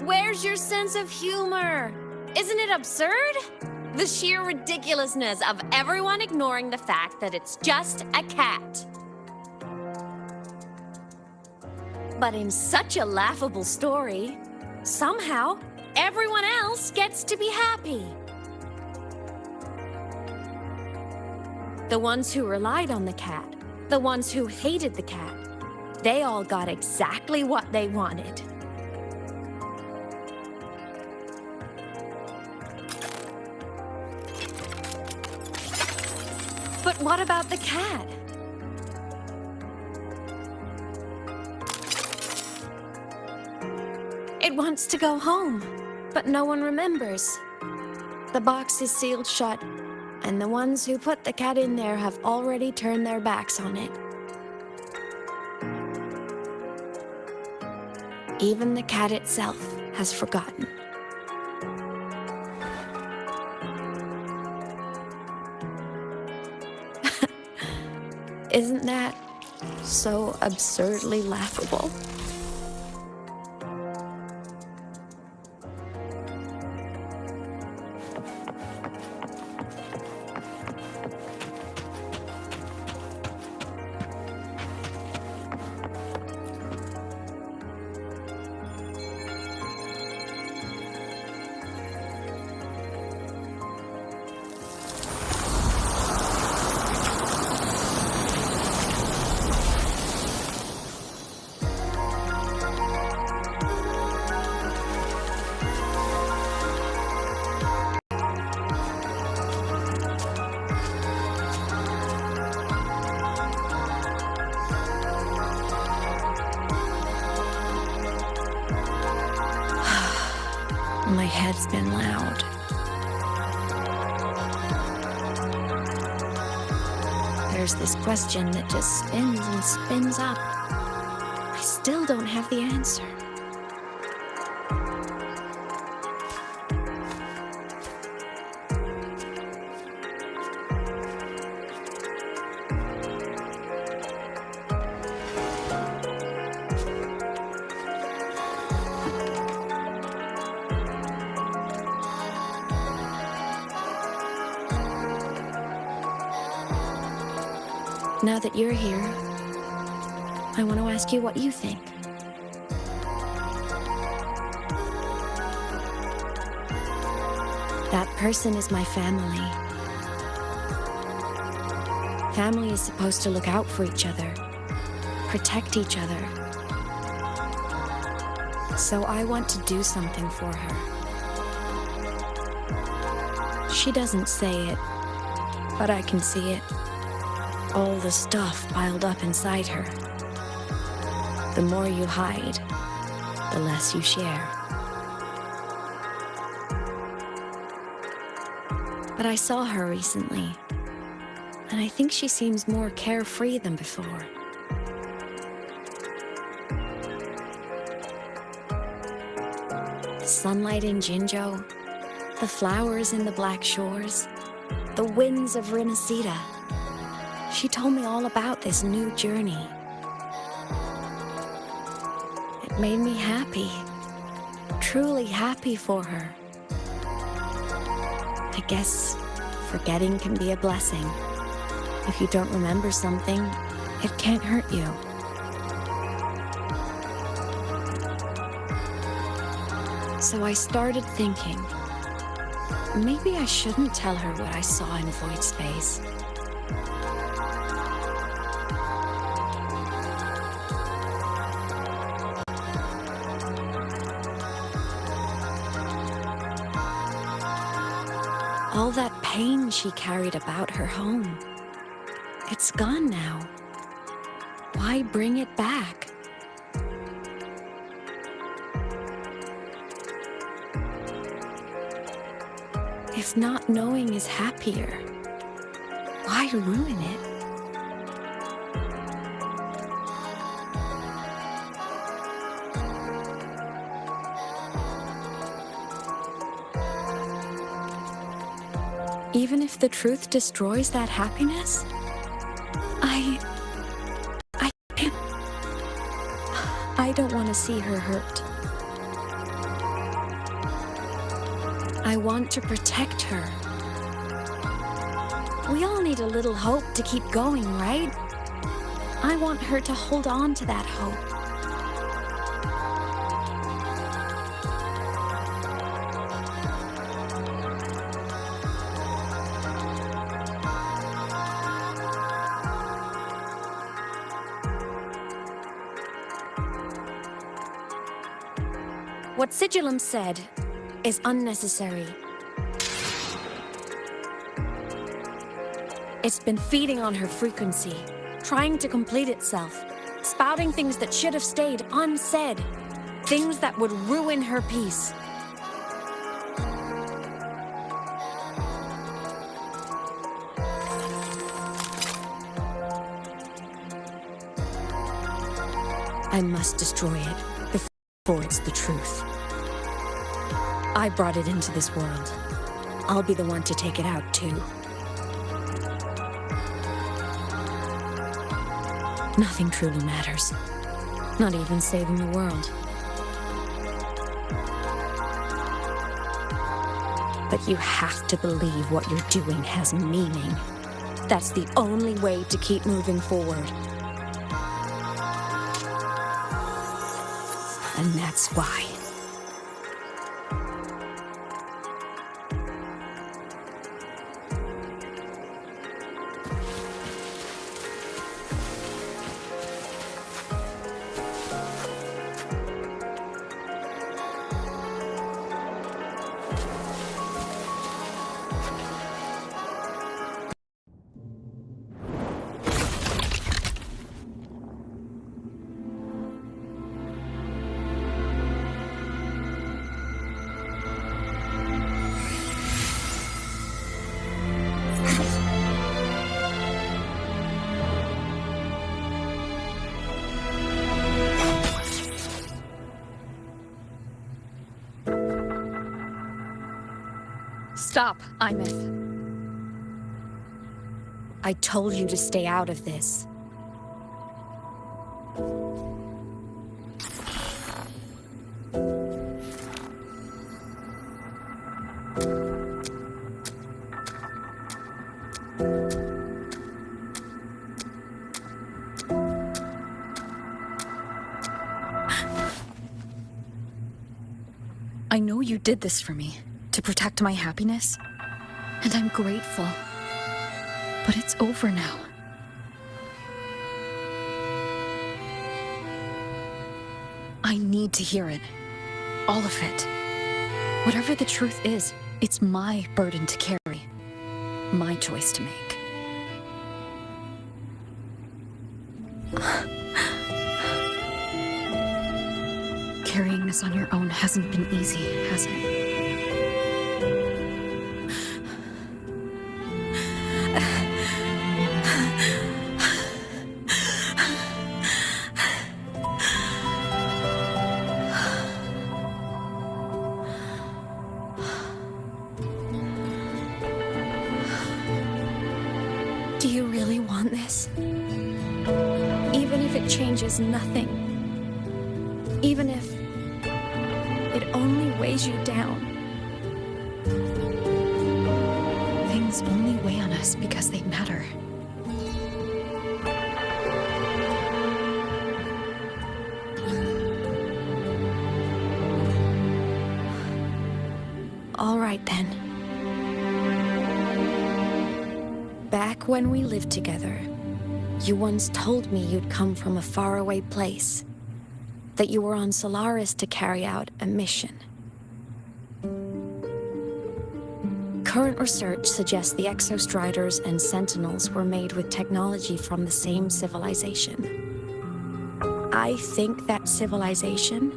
Where's your sense of humor? Isn't it absurd? The sheer ridiculousness of everyone ignoring the fact that it's just a cat. But in such a laughable story, somehow everyone else gets to be happy. The ones who relied on the cat, the ones who hated the cat, they all got exactly what they wanted. But what about the cat? It wants to go home, but no one remembers. The box is sealed shut, and the ones who put the cat in there have already turned their backs on it. Even the cat itself has forgotten. Isn't that so absurdly laughable? My head's been loud. There's this question that just spins and spins up. I still don't have the answer. Now that you're here, I want to ask you what you think. That person is my family. Family is supposed to look out for each other, protect each other. So I want to do something for her. She doesn't say it, but I can see it. All the stuff piled up inside her. The more you hide, the less you share. But I saw her recently, and I think she seems more carefree than before. The sunlight in Jinzhou, the flowers in the Black Shores, the winds of Rinasita. She told me all about this new journey. It made me happy, truly happy for her. I guess forgetting can be a blessing. If you don't remember something, it can't hurt you. So I started thinking, maybe I shouldn't tell her what I saw in Void Space. All that pain she carried about her home, it's gone now. Why bring it back? If not knowing is happier, why ruin it? Even if the truth destroys that happiness, I don't want to see her hurt. I want to protect her. We all need a little hope to keep going, right? I want her to hold on to that hope. What Sigillum said is unnecessary. It's been feeding on her frequency, trying to complete itself, spouting things that should have stayed unsaid, things that would ruin her peace. I must destroy it before it's the truth. I brought it into this world. I'll be the one to take it out, too. Nothing truly matters. Not even saving the world. But you have to believe what you're doing has meaning. That's the only way to keep moving forward. And that's why. Stop, Imeth. I told you to stay out of this. I know you did this for me, to protect my happiness, and I'm grateful. But it's over now. I need to hear it. All of it. Whatever the truth is, it's my burden to carry. My choice to make. Carrying this on your own hasn't been easy, has it? Do you really want this? Even if it changes nothing. Even if it only weighs you down. Things only weigh on us because they matter. All right then. Back when we lived together, you once told me you'd come from a faraway place. That you were on Solaris to carry out a mission. Current research suggests the Exostriders and Sentinels were made with technology from the same civilization. I think that civilization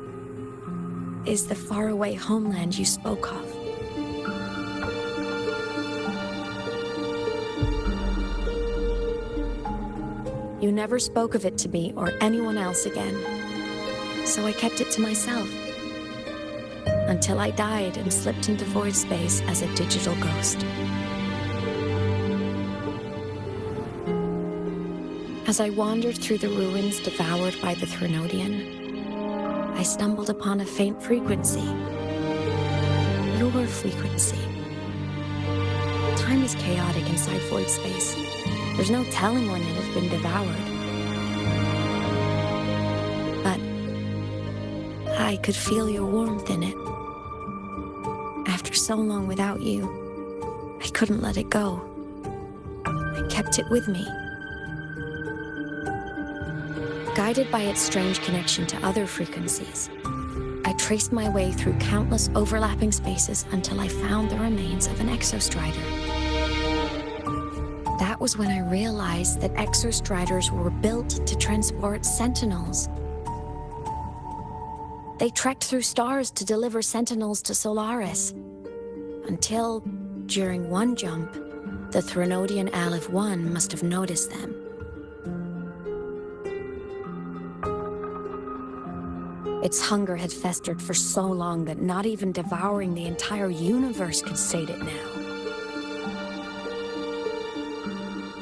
is the faraway homeland you spoke of. You never spoke of it to me or anyone else again. So I kept it to myself. Until I died and slipped into void space as a digital ghost. As I wandered through the ruins devoured by the Threnodian, I stumbled upon a faint frequency. Your frequency. Time is chaotic inside void space. There's no telling when it has been devoured. But I could feel your warmth in it. After so long without you, I couldn't let it go. I kept it with me. Guided by its strange connection to other frequencies, I traced my way through countless overlapping spaces until I found the remains of an exostrider. That was when I realized that exostriders were built to transport sentinels. They trekked through stars to deliver sentinels to Solaris, until, during one jump, the Threnodian Aleph 1 must have noticed them. Its hunger had festered for so long that not even devouring the entire universe could sate it now.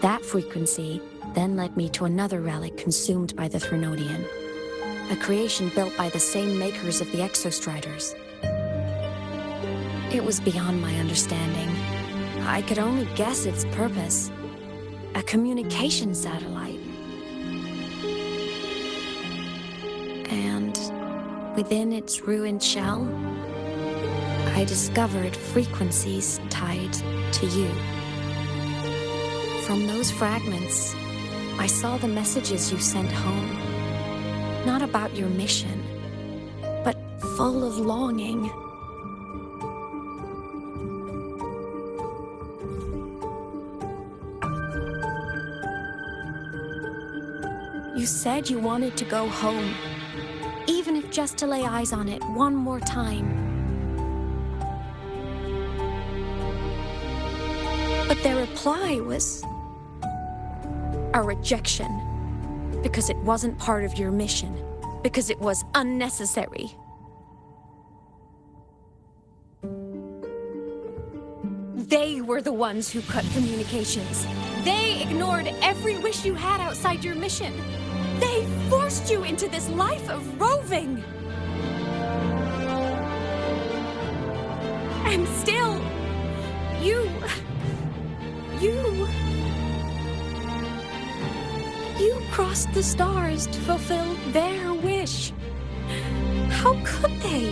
That frequency then led me to another relic consumed by the Threnodian, a creation built by the same makers of the exostriders. It was beyond my understanding. I could only guess its purpose. A communication satellite. And within its ruined shell, I discovered frequencies tied to you. From those fragments, I saw the messages you sent home. Not about your mission, but full of longing. You said you wanted to go home, even if just to lay eyes on it one more time. But their reply was a rejection, because it wasn't part of your mission, because it was unnecessary. They were the ones who cut communications. They ignored every wish you had outside your mission. They forced you into this life of roving. And still, you crossed the stars to fulfill their wish. How could they?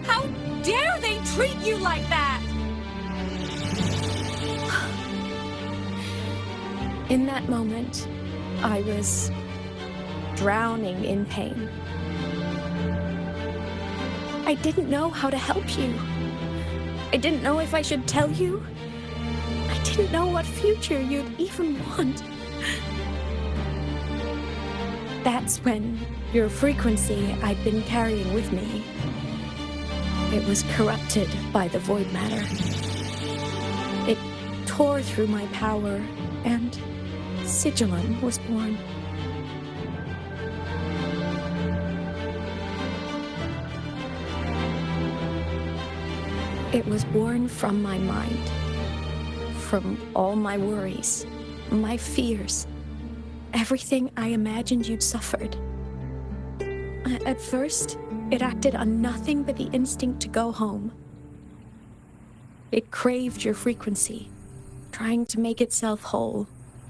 How dare they treat you like that? In that moment, I was drowning in pain. I didn't know how to help you. I didn't know if I should tell you. I didn't know what future you'd even want. That's when your frequency I'd been carrying with me, it was corrupted by the void matter. It tore through my power, and Sigilum was born. It was born from my mind, from all my worries, my fears, everything I imagined you'd suffered. At first, it acted on nothing but the instinct to go home. It craved your frequency, trying to make itself whole,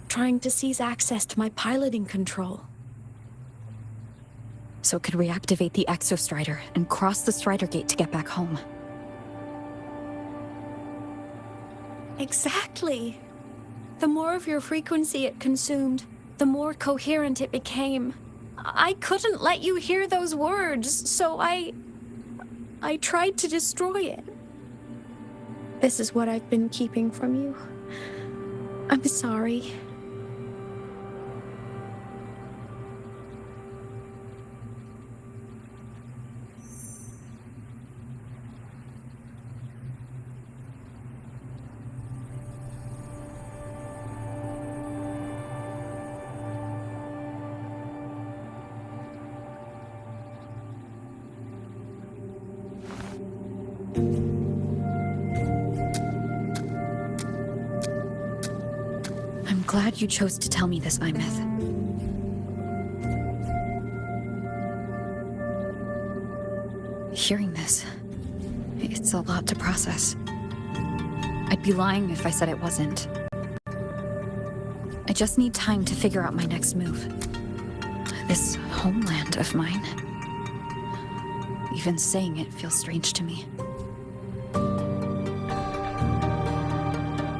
trying to seize access to my piloting control. So it could reactivate the exostrider and cross the strider gate to get back home. Exactly. The more of your frequency it consumed, the more coherent it became. I couldn't let you hear those words, so I tried to destroy it. This is what I've been keeping from you. I'm sorry. I'm glad you chose to tell me this, Imeth. It's a lot to process. I'd be lying if I said it wasn't. I just need time to figure out my next move. This homeland of mine. Even saying it feels strange to me.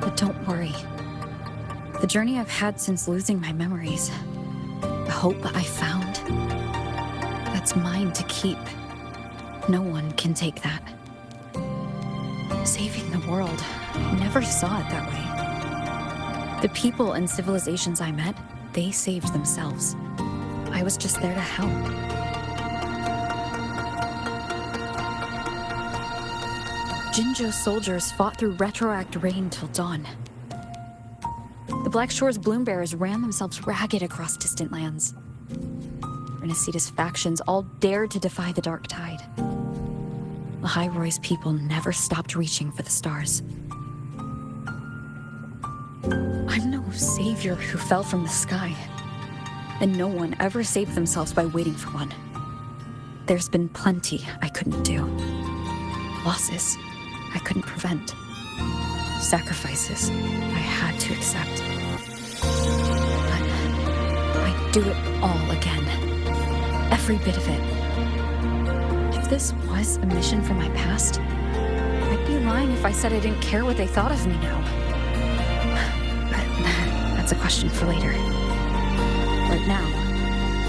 But don't worry. The journey I've had since losing my memories, the hope I found, that's mine to keep. No one can take that. Saving the world, I never saw it that way. The people and civilizations I met, they saved themselves. I was just there to help. Jinzhou soldiers fought through retroact rain till dawn. The Black Shore's bloom bearers ran themselves ragged across distant lands. Renaceda's factions all dared to defy the dark tide. Lahai Roy's people never stopped reaching for the stars. I'm no savior who fell from the sky, and no one ever saved themselves by waiting for one. There's been plenty I couldn't do. Losses I couldn't prevent. Sacrifices I had to accept. But I'd do it all again. Every bit of it. If this was a mission from my past, I'd be lying if I said I didn't care what they thought of me now. But that's a question for later. Right now,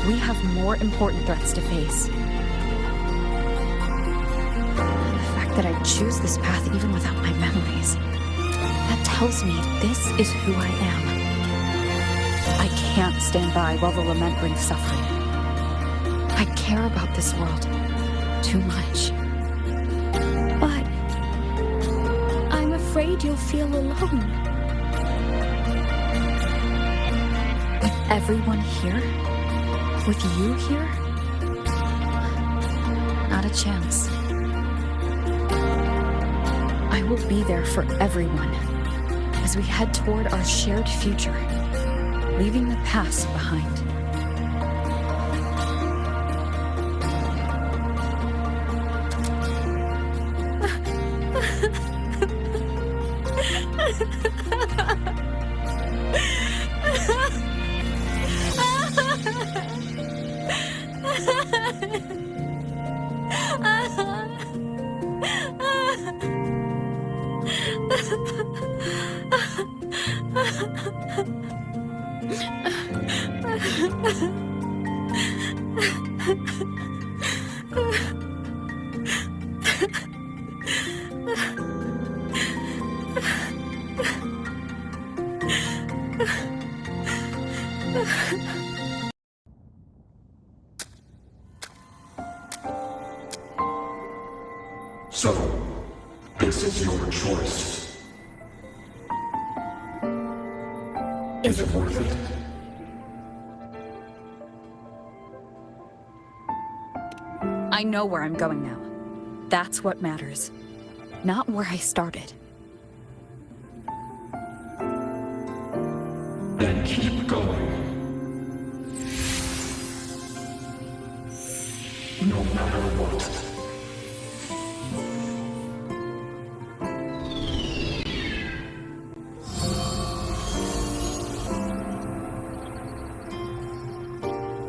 we have more important threats to face. The fact that I choose this path even without my memories, that tells me this is who I am. I can't stand by while the lament brings suffering. I care about this world too much. But I'm afraid you'll feel alone. With everyone here? With you here? Not a chance. I will be there for everyone as we head toward our shared future, leaving the past behind. So, this is your choice. Is it worth it? I know where I'm going now. That's what matters. Not where I started. Then keep going. No matter what.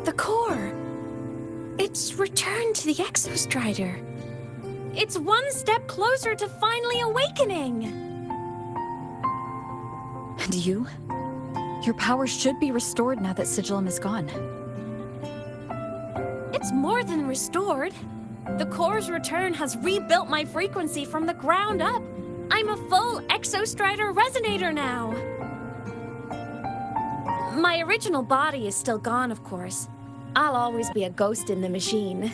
The core! It's returned to the Exostrider. It's one step closer to finally awakening! And you? Your powers should be restored now that Sigillum is gone. It's more than restored. The core's return has rebuilt my frequency from the ground up. I'm a full Exostrider resonator now. My original body is still gone, of course. I'll always be a ghost in the machine.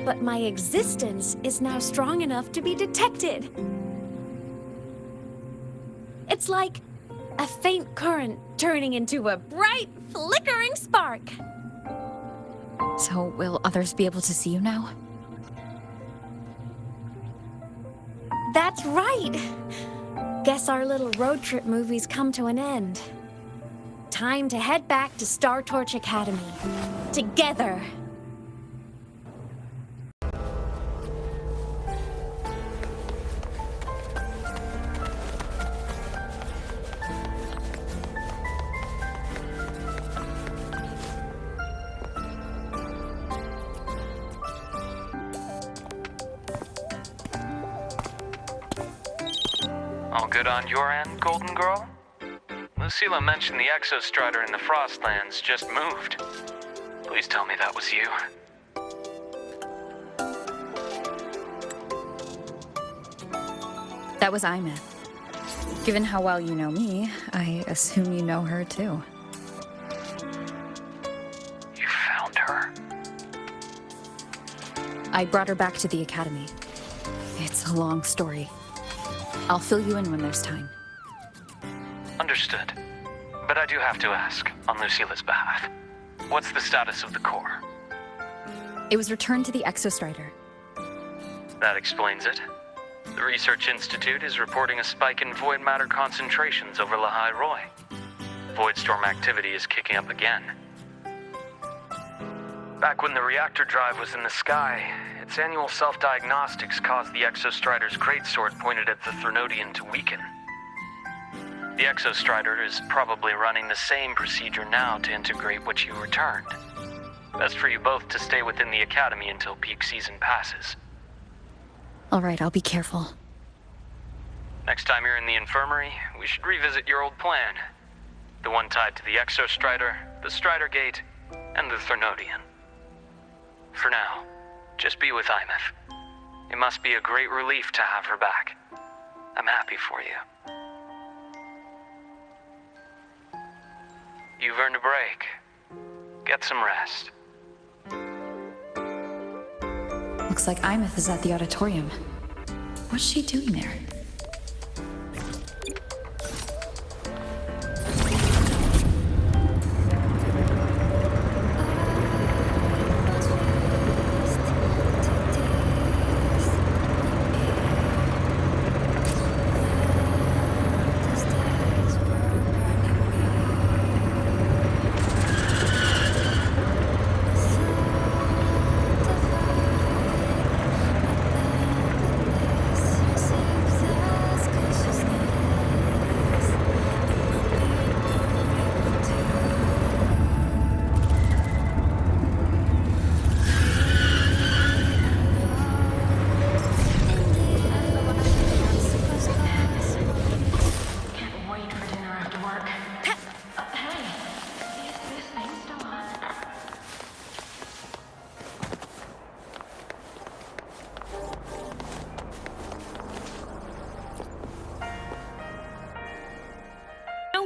But my existence is now strong enough to be detected. It's like a faint current turning into a bright, flickering spark. So will others be able to see you now? That's right. Guess our little road trip movie's come to an end. Time to head back to Star Torch Academy. Together. All good on your end, Golden Girl? Lucilla mentioned the Exostrider in the Frostlands just moved. Please tell me that was you. That was Imeth. Given how well you know me, I assume you know her too. You found her? I brought her back to the academy. It's a long story. I'll fill you in when there's time. Understood. But I do have to ask, on Lucilla's behalf, what's the status of the core? It was returned to the Exostrider. That explains it. The Research Institute is reporting a spike in void matter concentrations over Lahai Roy. Voidstorm activity is kicking up again. Back when the reactor drive was in the sky, its annual self-diagnostics caused the Exostrider's greatsword pointed at the Threnodian to weaken. The Exostrider is probably running the same procedure now to integrate what you returned. Best for you both to stay within the Academy until peak season passes. All right, I'll be careful. Next time you're in the infirmary, we should revisit your old plan. The one tied to the Exostrider, the Strider Gate, and the Threnodian. For now, just be with Imeth. It must be a great relief to have her back. I'm happy for you. You've earned a break. Get some rest. Looks like Imeth is at the auditorium. What's she doing there?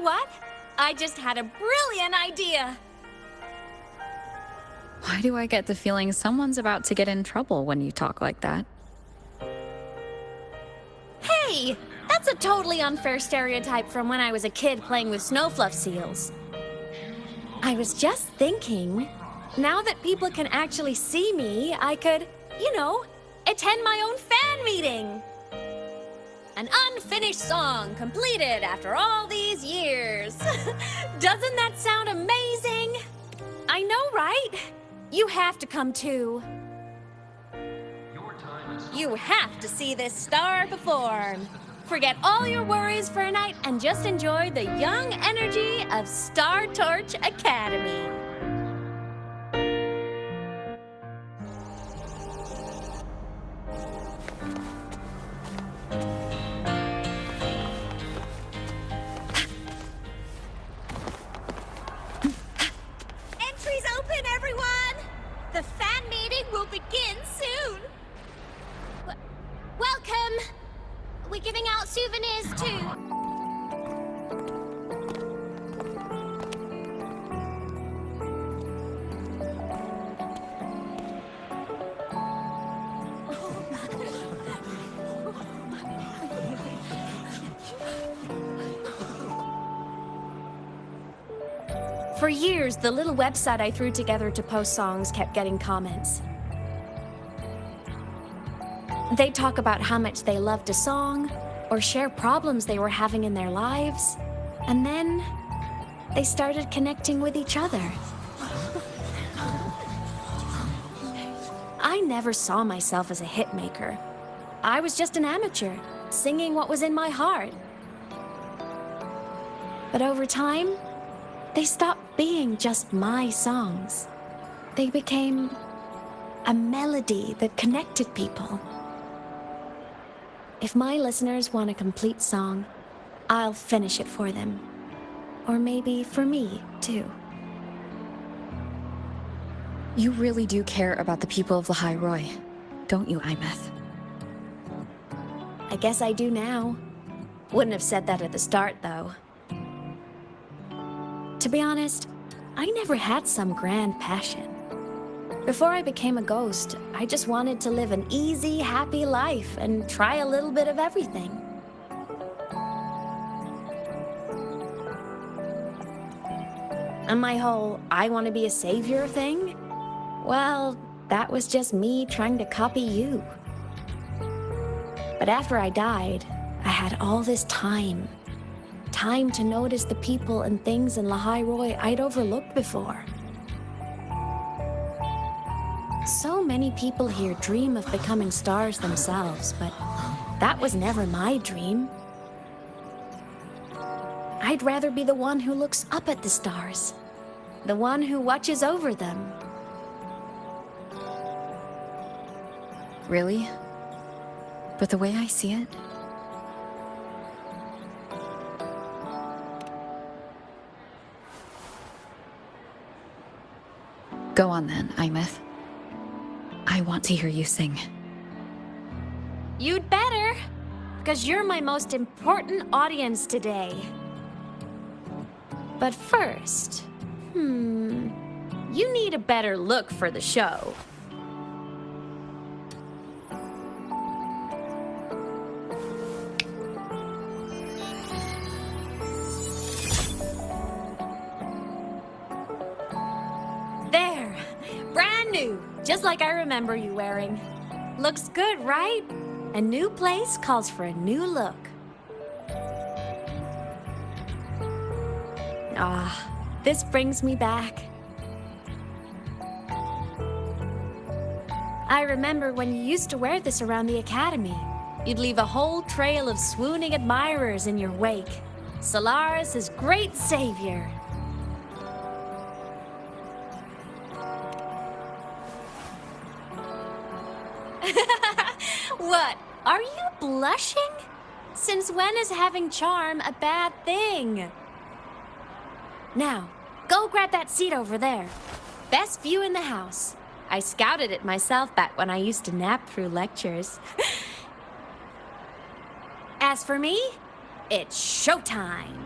What? I just had a brilliant idea! Why do I get the feeling someone's about to get in trouble when you talk like that? Hey! That's a totally unfair stereotype from when I was a kid playing with snowfluff seals. I was just thinking, now that people can actually see me, I could, attend my own fan meeting! An unfinished song completed after all these years. Doesn't that sound amazing? I know, right? You have to come too. You have to see this star perform. Forget all your worries for a night and just enjoy the young energy of Star Torch Academy. The fan meeting will begin soon! Welcome! We're giving out souvenirs too. For years, the little website I threw together to post songs kept getting comments. They'd talk about how much they loved a song, or share problems they were having in their lives, and then they started connecting with each other. I never saw myself as a hitmaker. I was just an amateur, singing what was in my heart. But over time, they stopped being just my songs. They became a melody that connected people. If my listeners want a complete song, I'll finish it for them. Or maybe for me, too. You really do care about the people of Lahai Roi, don't you, Imeth? I guess I do now. Wouldn't have said that at the start, though. To be honest, I never had some grand passion. Before I became a ghost, I just wanted to live an easy, happy life and try a little bit of everything. And my whole I want to be a savior thing? Well, that was just me trying to copy you. But after I died, I had all this time. Time to notice the people and things in Lahai Roi I'd overlooked before. So many people here dream of becoming stars themselves, but that was never my dream. I'd rather be the one who looks up at the stars, the one who watches over them. Really? But the way I see it, go on then, Imeth. I want to hear you sing. You'd better, because you're my most important audience today. But first, you need a better look for the show. There, brand new, just like I remember you wearing. Looks good, right? A new place calls for a new look. Ah, this brings me back. I remember when you used to wear this around the academy. You'd leave a whole trail of swooning admirers in your wake. Solaris' great savior. What? Are you blushing? Since when is having charm a bad thing? Now, go grab that seat over there. Best view in the house. I scouted it myself back when I used to nap through lectures. As for me, it's showtime.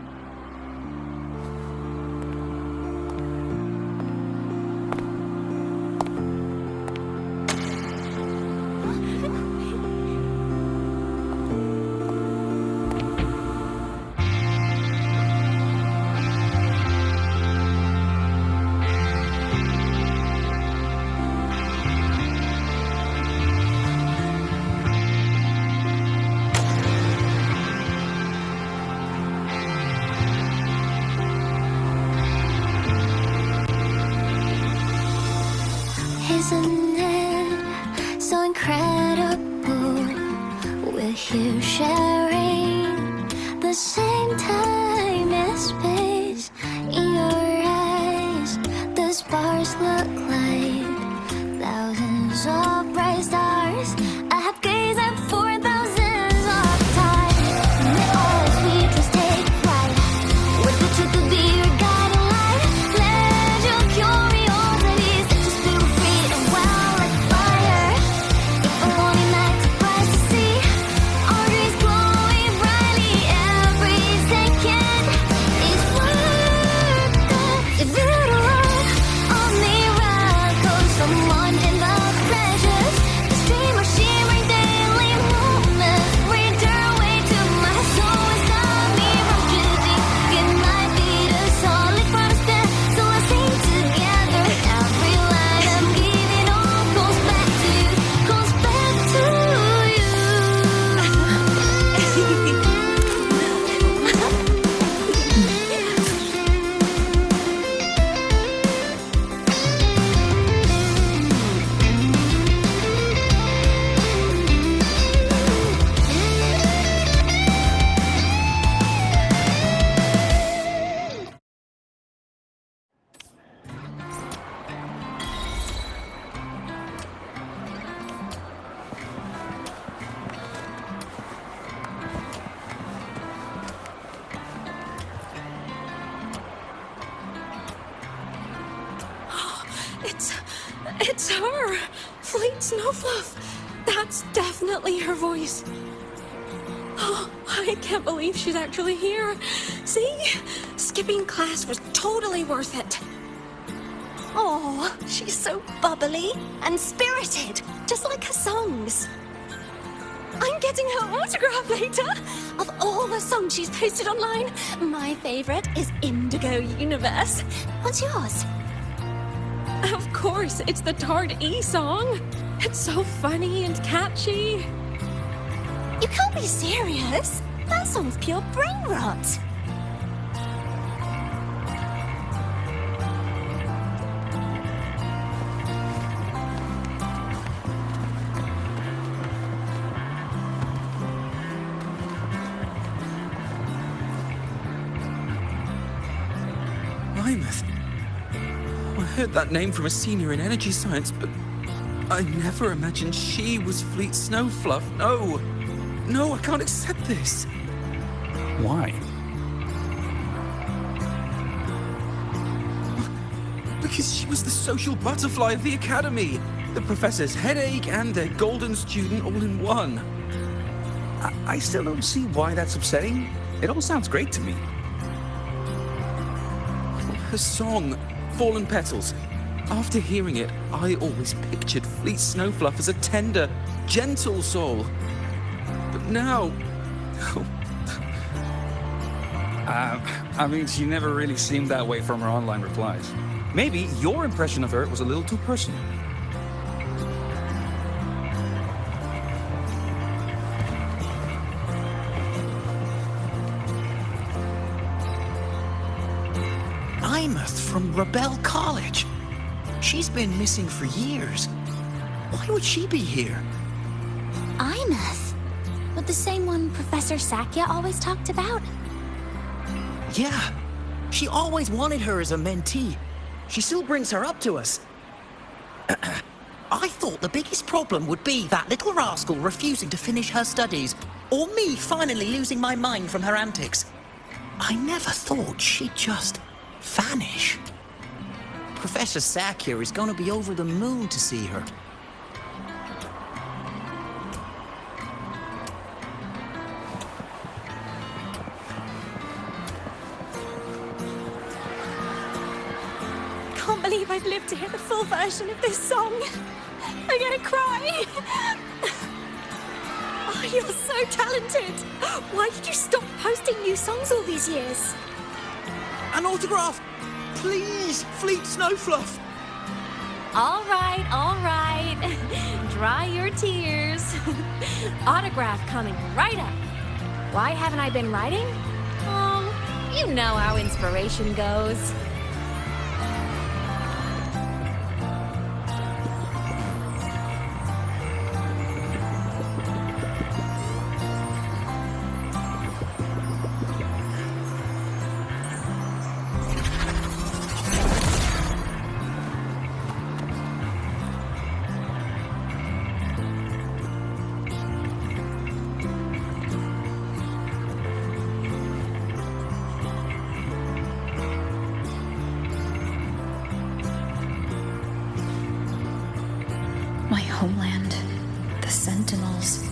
It's her! Fleet Snowfluff! That's definitely her voice. Oh, I can't believe she's actually here. See? Skipping class was totally worth it. Oh, she's so bubbly and spirited, just like her songs. I'm getting her autograph later. Of all the songs she's posted online, my favorite is Indigo Universe. What's yours? Of course, it's the Tard E song. It's so funny and catchy. You can't be serious. That song's pure brain rot. Weymouth. I heard that name from a senior in energy science, but I never imagined she was Fleet Snowfluff. No. No, I can't accept this. Why? Because she was the social butterfly of the academy. The professor's headache and their golden student all in one. I still don't see why that's upsetting. It all sounds great to me. Her song, Fallen Petals. After hearing it, I always pictured Fleet Snowfluff as a tender, gentle soul. But now... I mean, she never really seemed that way from her online replies. Maybe your impression of her was a little too personal. Weymouth from Rebel College. She's been missing for years. Why would she be here? Imeth? But the same one Professor Sakya always talked about? Yeah. She always wanted her as a mentee. She still brings her up to us. I thought the biggest problem would be that little rascal refusing to finish her studies, or me finally losing my mind from her antics. I never thought she'd just vanish. Professor Sakya is going to be over the moon to see her. Can't believe I've lived to hear the full version of this song. I'm gonna cry. Oh, you're so talented. Why did you stop posting new songs all these years? An autograph! Please, Fleet Snowfluff! All right, all right. Dry your tears. Autograph coming right up. Why haven't I been writing? Oh, you know how inspiration goes. My homeland, the Sentinels,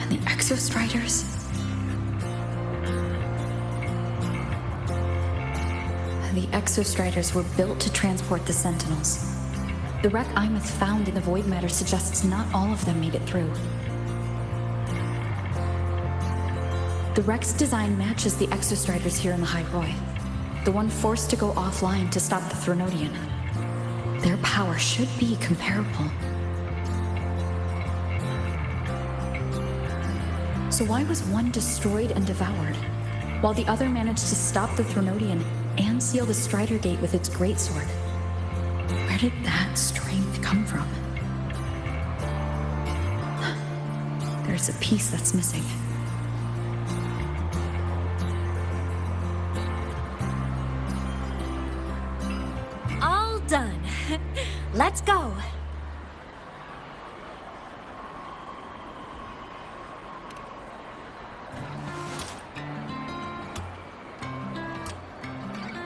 and the Exostriders. The Exostriders were built to transport the Sentinels. The wreck Imeth found in the void matter suggests not all of them made it through. The wreck's design matches the Exostriders here in the High Roy, the one forced to go offline to stop the Threnodian. Their power should be comparable. So why was one destroyed and devoured, while the other managed to stop the Threnodian and seal the Strider Gate with its greatsword? Where did that strength come from? There's a piece that's missing. All done. Let's go.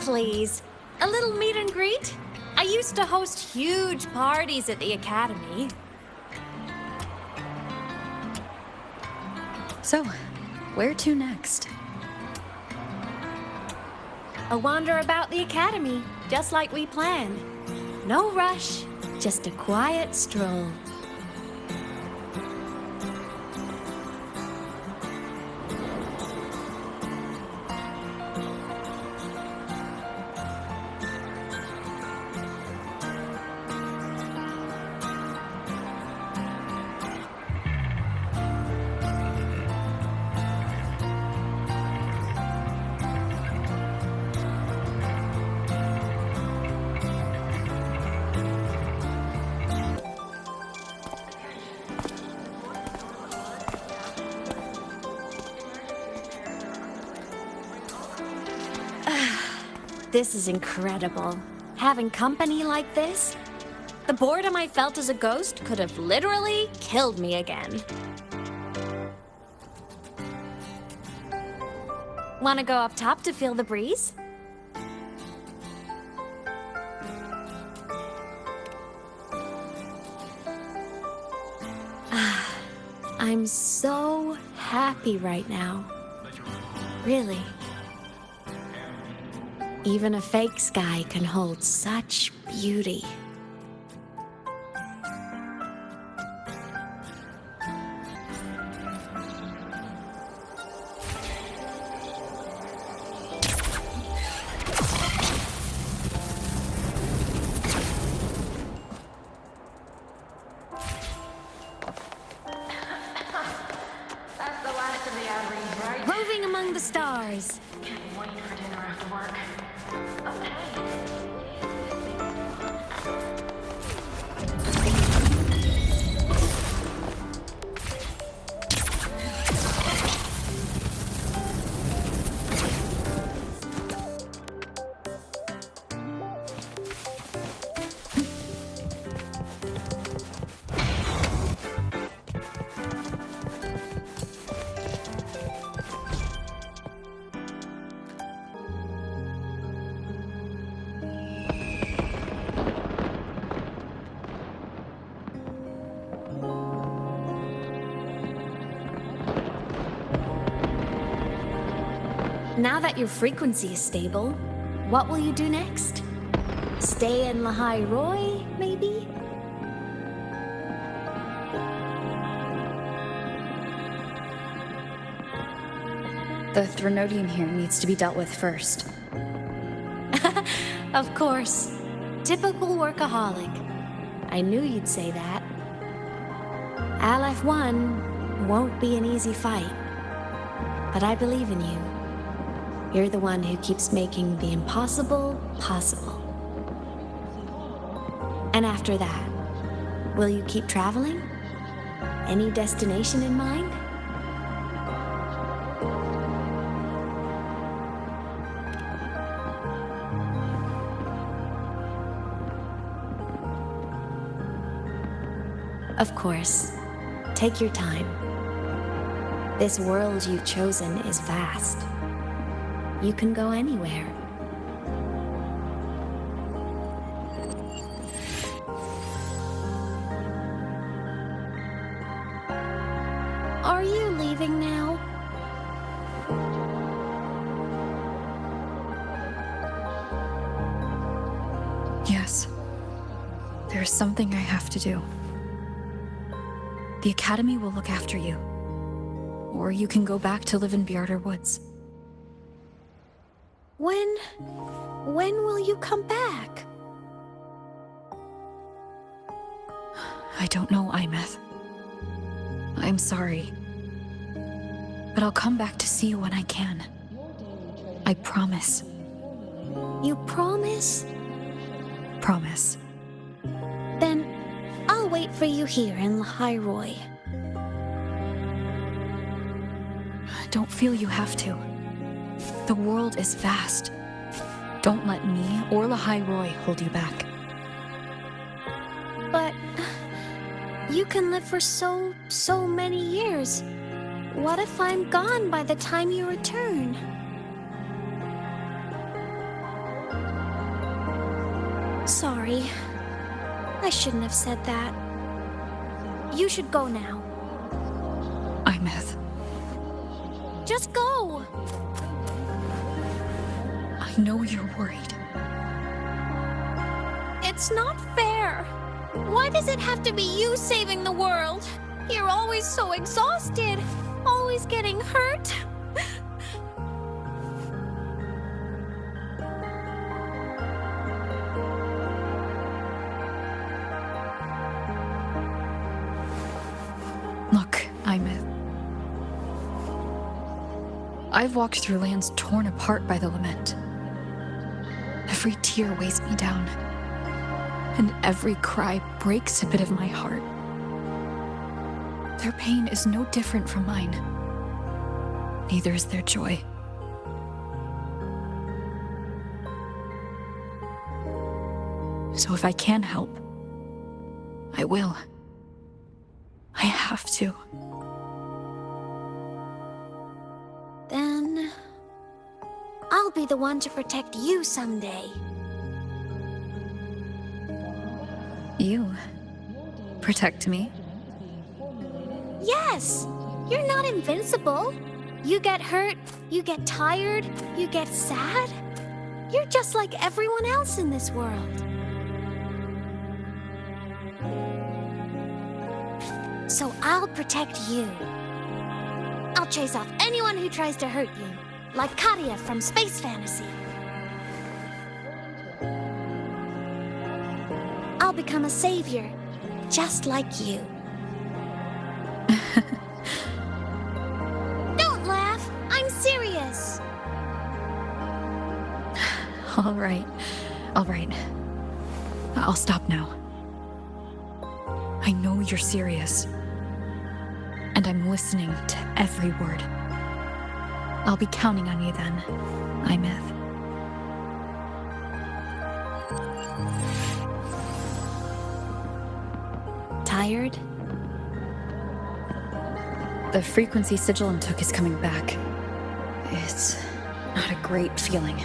Please, a little meet and greet? I used to host huge parties at the academy. So, where to next? A wander about the academy, just like we planned. No rush, just a quiet stroll. This is incredible. Having company like this? The boredom I felt as a ghost could have literally killed me again. Want to go up top to feel the breeze? I'm so happy right now. Really. Even a fake sky can hold such beauty. That's the last of the outreach, right? Roving among the stars. Can't wait for dinner after work. Now that your frequency is stable, what will you do next? Stay in Lahai Roy, maybe? The Threnodian here needs to be dealt with first. Of course. Typical workaholic. I knew you'd say that. Aleph 1 won't be an easy fight. But I believe in you. You're the one who keeps making the impossible possible. And after that, will you keep traveling? Any destination in mind? Of course. Take your time. This world you've chosen is vast. You can go anywhere. Are you leaving now? Yes. There's something I have to do. The Academy will look after you. Or you can go back to live in Bjarder Woods. When will you come back? I don't know, Imeth. I'm sorry. But I'll come back to see you when I can. I promise. You promise? Promise. Then I'll wait for you here in Lahai Roy. Don't feel you have to. The world is vast. Don't let me or Lahai Roy hold you back. But you can live for so many years. What if I'm gone by the time you return? sorry. I shouldn't have said that. You should go now. Imeth, Just go! I know you're worried. It's not fair. Why does it have to be you saving the world? You're always so exhausted, always getting hurt. Look, Imeth. I've walked through lands torn apart by the lament. Every tear weighs me down, and every cry breaks a bit of my heart. Their pain is no different from mine. Neither is their joy. So if I can help, I will. I have to. Then I'll be the one to protect you someday. You protect me? Yes! You're not invincible. You get hurt, you get tired, you get sad. You're just like everyone else in this world. So I'll protect you. I'll chase off anyone who tries to hurt you, like Katia from Space Fantasy. I'll become a savior, just like you. Don't laugh! I'm serious! All right. I'll stop now. I know you're serious. And I'm listening to every word. I'll be counting on you then, Imeth. Tired? The frequency Sigilum took is coming back. It's not a great feeling.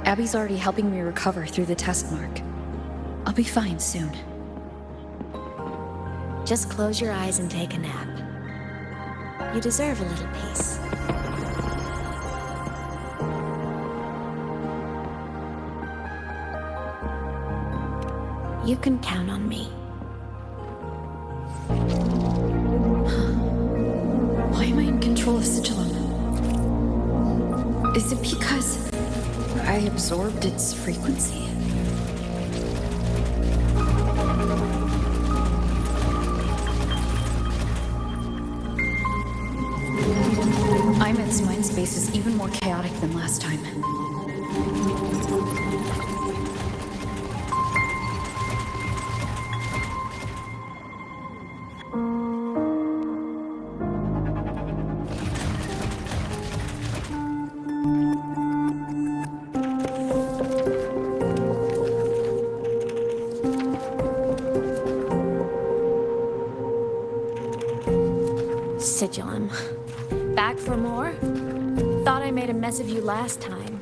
Abby's already helping me recover through the test mark. I'll be fine soon. Just close your eyes and take a nap. You deserve a little peace. You can count on me. Why am I in control of Sigilum? Is it because I absorbed its frequency? Imeth's mind space is even more chaotic than last time. Sigilum. Back for more? Thought I made a mess of you last time.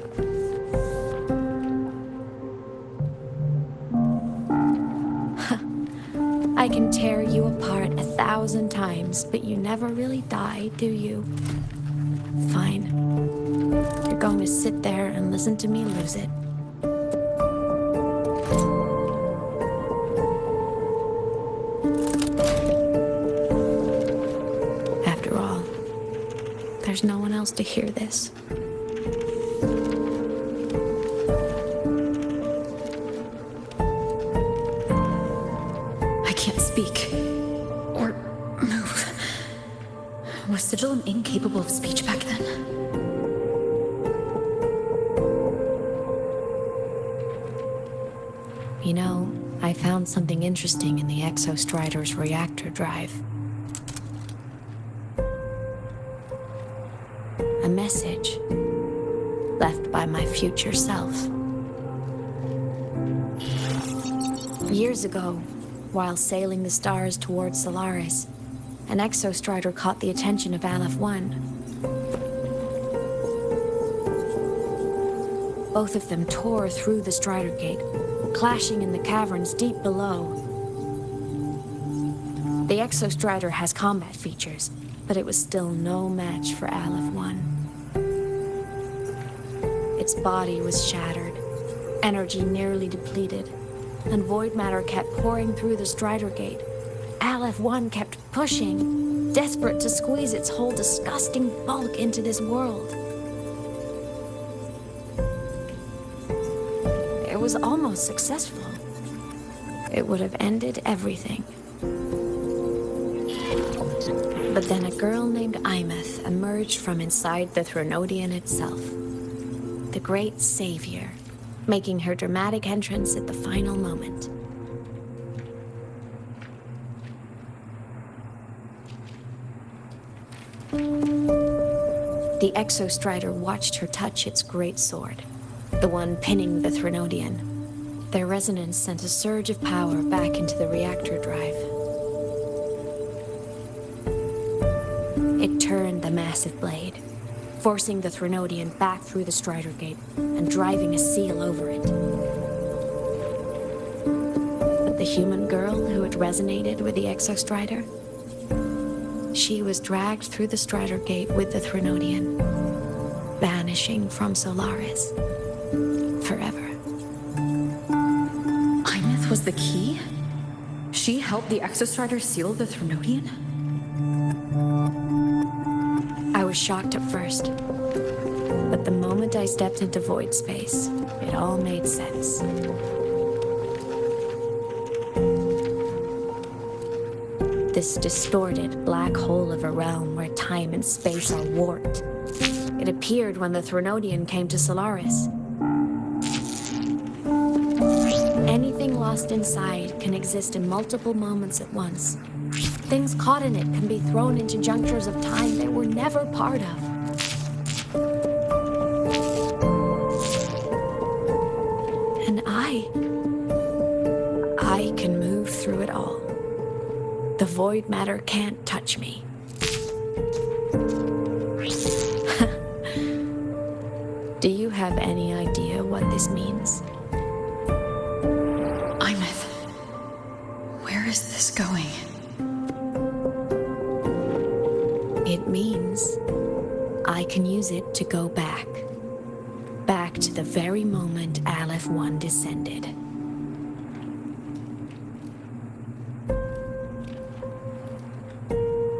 I can tear you apart 1,000 times, but you never really die, do you? Fine. You're going to sit there and listen to me lose it. After all, there's no one else to hear this. I can't speak. Or move. Was Sigilum incapable of speech back then? You know, I found something interesting in the Exostrider's reactor drive. A message left by my future self. Years ago, while sailing the stars towards Solaris, an Exostrider caught the attention of Aleph-1. Both of them tore through the Strider Gate, clashing in the caverns deep below. The Exostrider has combat features, but it was still no match for Aleph 1. Its body was shattered, energy nearly depleted, and void matter kept pouring through the Strider Gate. Aleph 1 kept pushing, desperate to squeeze its whole disgusting bulk into this world. It was almost successful. It would have ended everything. But then a girl named Imeth emerged from inside the Threnodian itself. The great savior, making her dramatic entrance at the final moment. The Exostrider watched her touch its great sword, the one pinning the Threnodian. Their resonance sent a surge of power back into the reactor drive. It turned the massive blade, forcing the Threnodian back through the Strider Gate and driving a seal over it. But the human girl who had resonated with the Exostrider, she was dragged through the Strider Gate with the Threnodian, vanishing from Solaris forever. Imeth was the key? She helped the Exostrider seal the Threnodian? I was shocked at first, but the moment I stepped into void space, it all made sense. This distorted black hole of a realm where time and space are warped. It appeared when the Threnodian came to Solaris. Anything lost inside can exist in multiple moments at once. Things caught in it can be thrown into junctures of time they were never part of. And I can move through it all. The void matter can't touch me. Do you have any idea what this means? Imeth, where is this going? It means I can use it to go back. Back to the very moment Aleph 1 descended.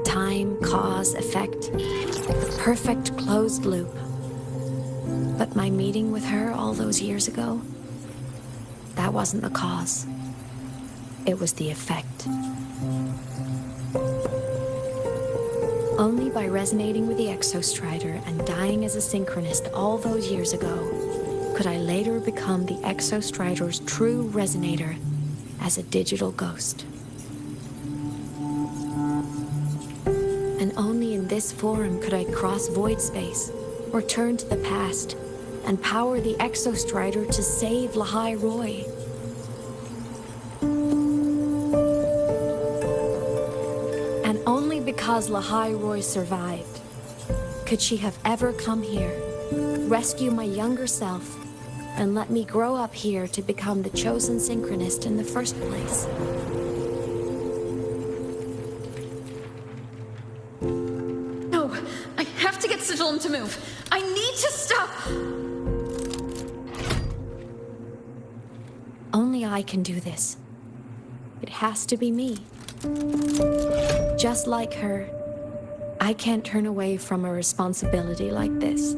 Time, cause, effect. The perfect closed loop. But my meeting with her all those years ago, that wasn't the cause. It was the effect. Only by resonating with the Exostrider and dying as a synchronist all those years ago, could I later become the Exostrider's true resonator as a digital ghost. And only in this form could I cross void space, return to the past, and power the Exostrider to save Lahai Roy. And only because Lahai Roy survived could she have ever come here, rescue my younger self, and let me grow up here to become the chosen synchronist in the first place. No, I have to get Sigillum to move. I need to stop. Only I can do this. It has to be me. Just like her, I can't turn away from a responsibility like this.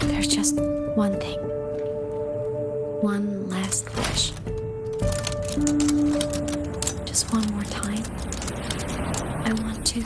There's just one thing. One last wish. Just one more time. I want to.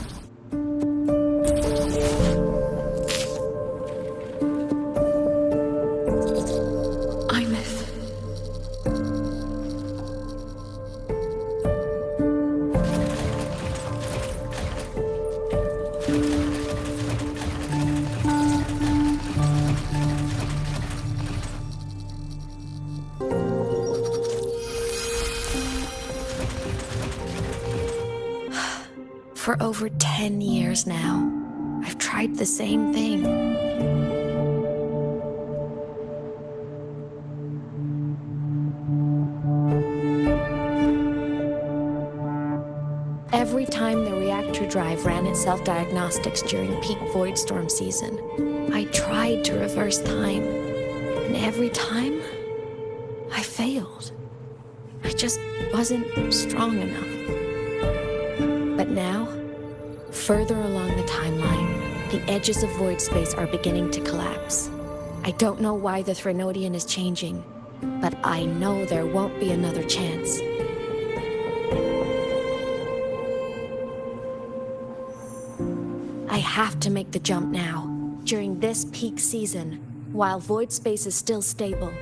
For over 10 years now, I've tried the same thing. Victor Drive ran its self-diagnostics during peak Voidstorm season. I tried to reverse time, and every time, I failed. I just wasn't strong enough. But now, further along the timeline, the edges of void space are beginning to collapse. I don't know why the Threnodian is changing, but I know there won't be another chance. I have to make the jump now, during this peak season, while void space is still stable.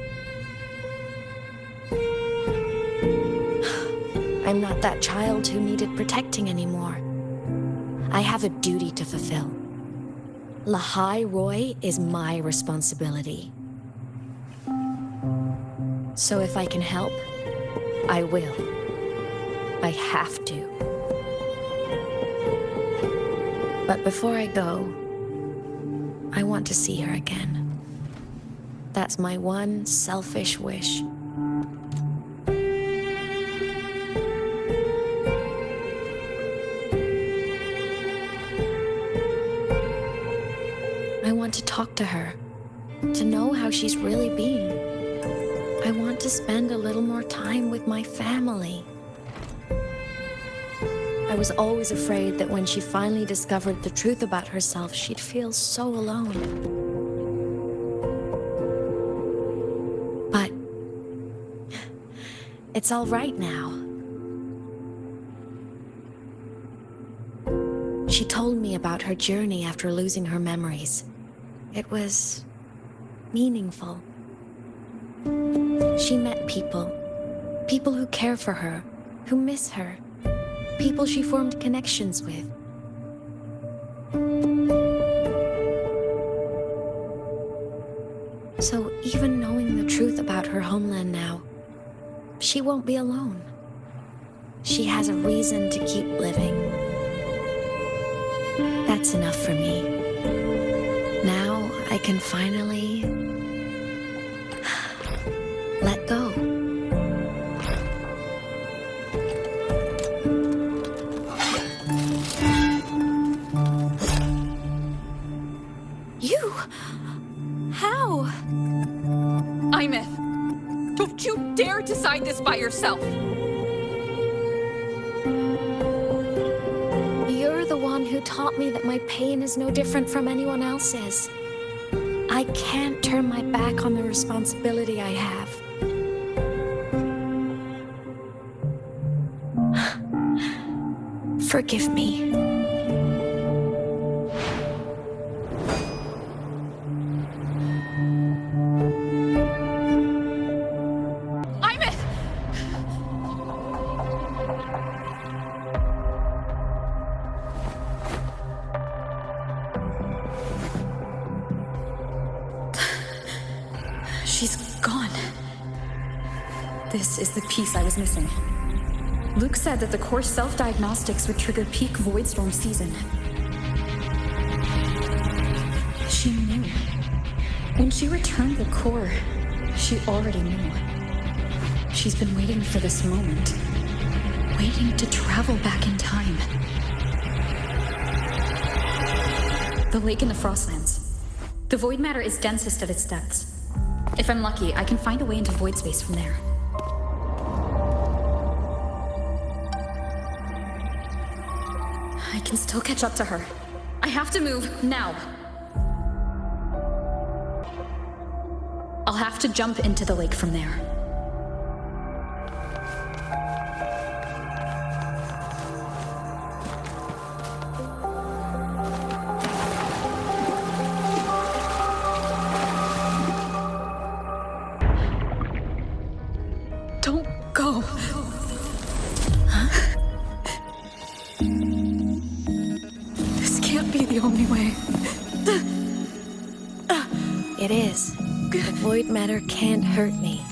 I'm not that child who needed protecting anymore. I have a duty to fulfill. Lahai Roy is my responsibility. So if I can help, I will. I have to. But before I go, I want to see her again. That's my one selfish wish. I want to talk to her, to know how she's really been. I want to spend a little more time with my family. I was always afraid that when she finally discovered the truth about herself, she'd feel so alone. But it's all right now. She told me about her journey after losing her memories. It was meaningful. She met people who care for her, who miss her, people she formed connections with. So even knowing the truth about her homeland now, she won't be alone. She has a reason to keep living. That's enough for me. Now I can finally let go. You? How? Imeth, don't you dare decide this by yourself! You're the one who taught me that my pain is no different from anyone else's. I can't turn my back on the responsibility I have. Forgive me. Imeth! She's gone. This is the piece I was missing. Luke said that the core self-diagnostics would trigger peak Voidstorm season. She knew. When she returned the core, she already knew. She's been waiting for this moment. Waiting to travel back in time. The lake in the Frostlands. The void matter is densest at its depths. If I'm lucky, I can find a way into void space from there. I can still catch up to her. I have to move, now. I'll have to jump into the lake from there. Don't go. This can't be the only way. It is. The void matter can't hurt me.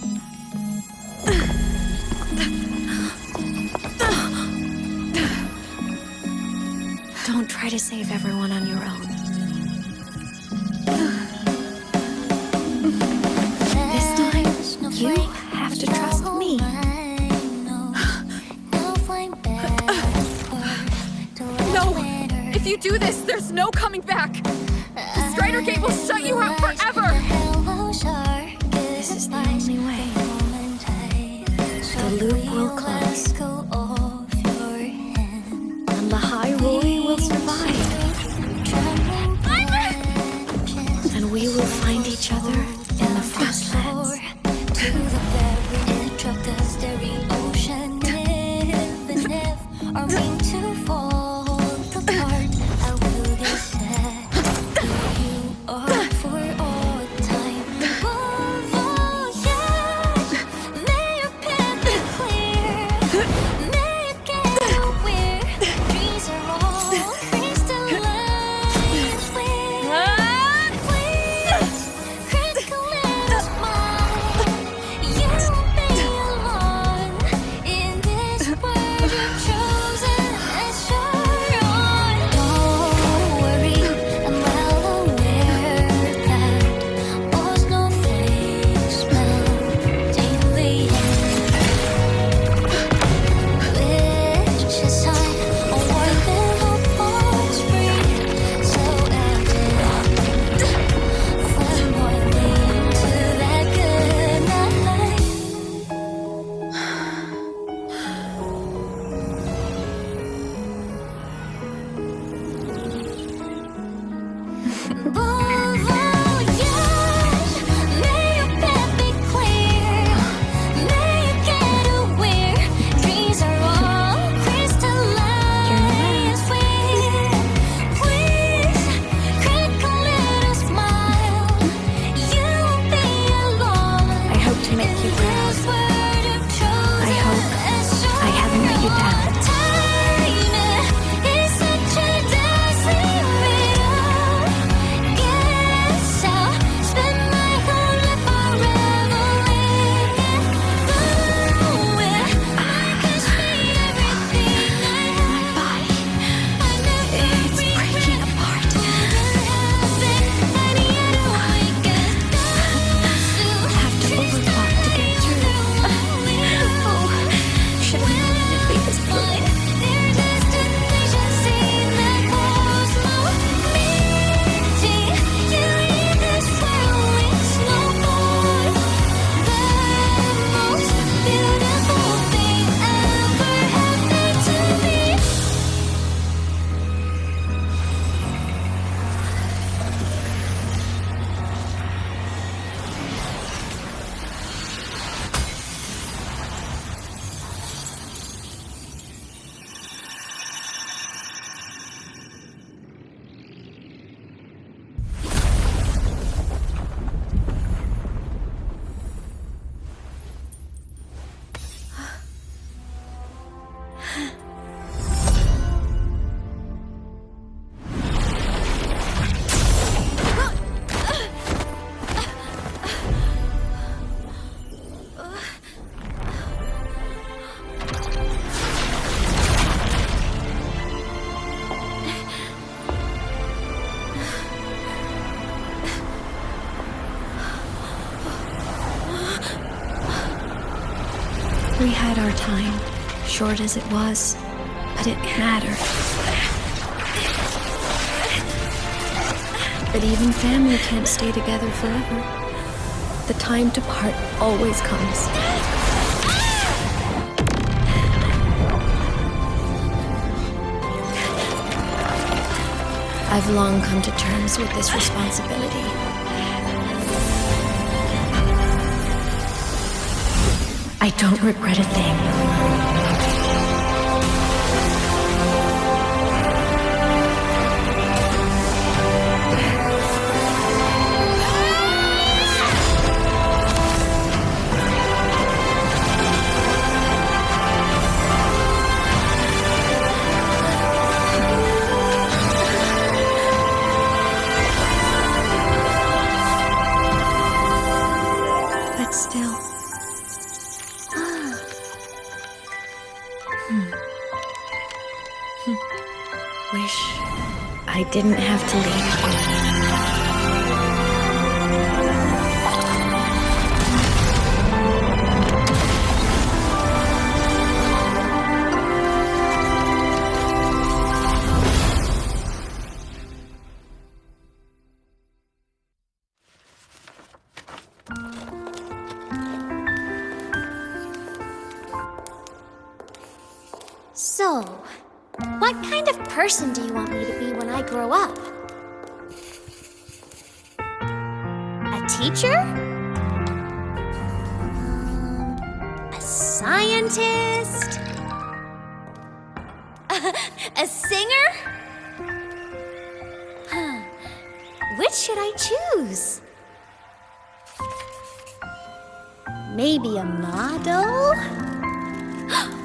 Don't try to save everyone on your own. This time, you have to trust me. No! you do this, there's no coming back. The Strider Gate will shut you out forever. This is the only way. The loop will close. And the High Roy will survive. And we will find each other in the Frostlands. To the very edge of the starry ocean. If are meant to fall apart, I will be sad. You are for all time. Voyage, may your path be clear. May you get where dreams are all crystalline. Please, critical little smile. You won't be alone in this world you've chosen as your own. Don't worry, I'm well aware that all's no face daily. Which is high, a world that hope free, so evident. Find more way to that good night. Voyage, may your path be clear. May you get aware dreams are all crystalline. Please, critical little smile. You won't be alone. I hope to make you proud. I hope I haven't let you down. It's such a dazzling riddle. Guess I'll spend my whole life forever in it. I can see everything I have. I never breaking apart. And yet awaken. Have to overclock to get through. Oh, should have known it'd be this brutal. Their destination seemed that cosmo meeting. You leave this world with snowfall. The most beautiful thing ever happened to me. We had our time, short as it was, but it mattered. But even family can't stay together forever. The time to part always comes. I've long come to terms with this responsibility. I don't regret a thing. But still. Wish I didn't have to leave. So, what kind of person do you want me to be when I grow up? A teacher? A scientist? A singer? Huh. Which should I choose? Maybe a model?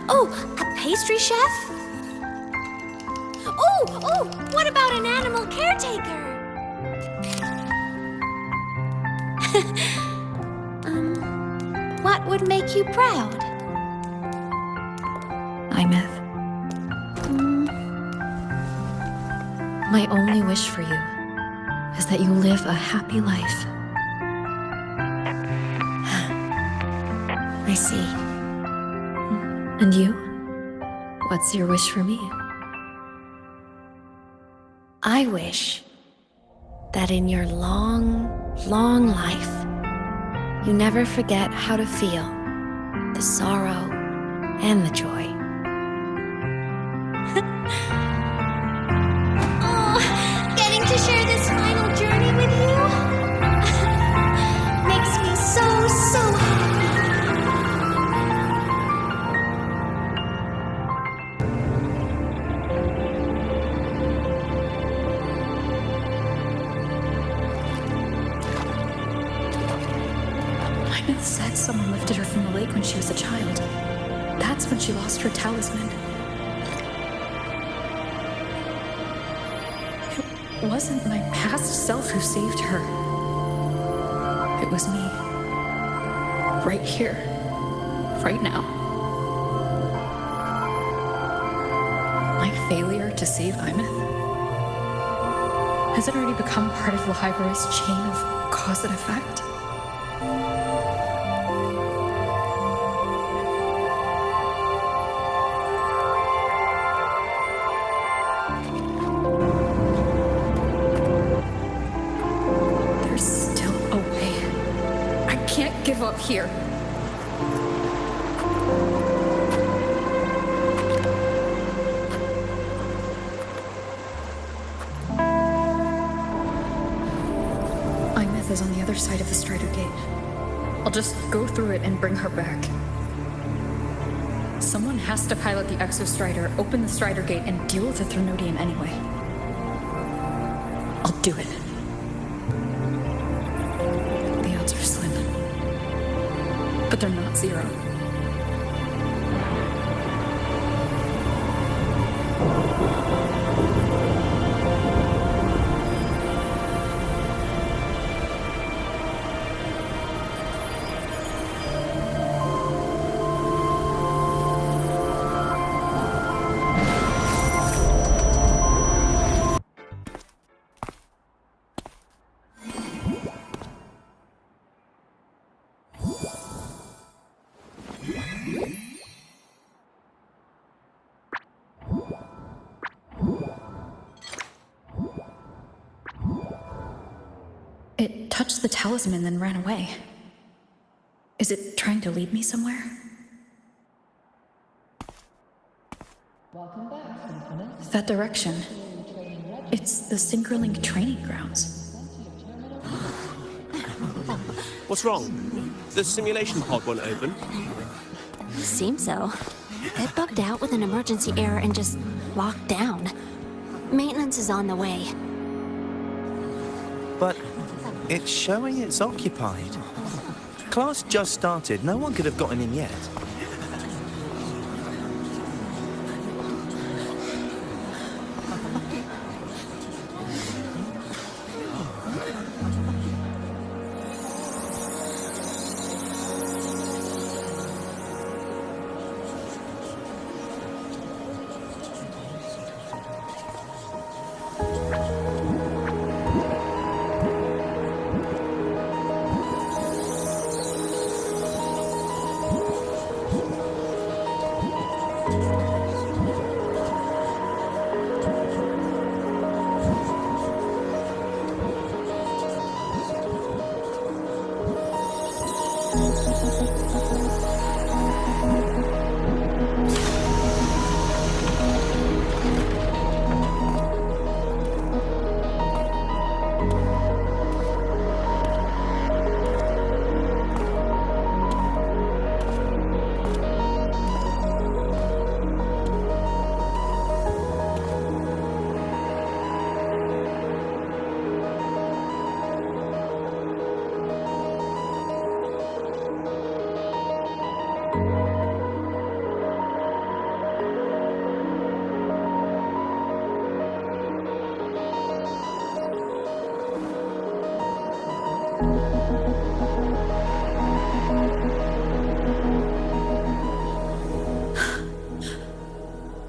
Oh, a pastry chef? Oh, what about an animal caretaker? What would make you proud? Imeth. My only wish for you is that you live a happy life. I see. And you? What's your wish for me? I wish that in your long, long life, you never forget how to feel the sorrow and the joy. Oh, getting to share this final journey with you makes me so happy. Imeth said someone lifted her from the lake when she was a child. That's when she lost her talisman. It wasn't my past self who saved her. It was me. Right here. Right now. My failure to save Imeth? Has it already become part of Lahiro's chain of cause and effect? Give up here. Imeth is on the other side of the Strider Gate. I'll just go through it and bring her back. Someone has to pilot the Exo-Strider, open the Strider Gate, and deal with the Threnodian anyway. I'll do it. The odds are slim. But they're not zero. It touched the talisman, then ran away. Is it trying to lead me somewhere? Welcome back, Synchronous. That direction. It's the Synchronlink training grounds. What's wrong? The simulation pod won't open? Seems so. It bugged out with an emergency error and just locked down. Maintenance is on the way. But it's showing it's occupied. Class just started. No one could have gotten in yet.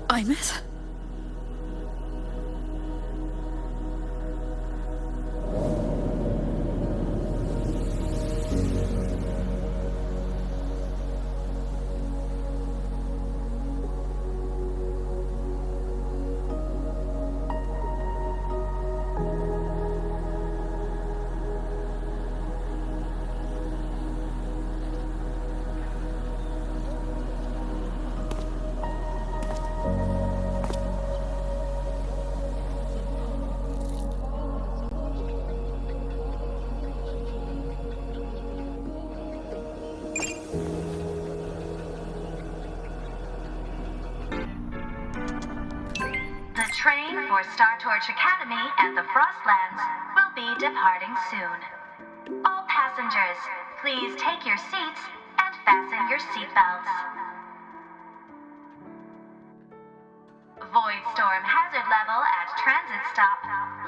Imeth? The train for Star Torch Academy and the Frostlands will be departing soon. All passengers, please take your seats and fasten your seatbelts. Void storm hazard level at transit stop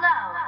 low.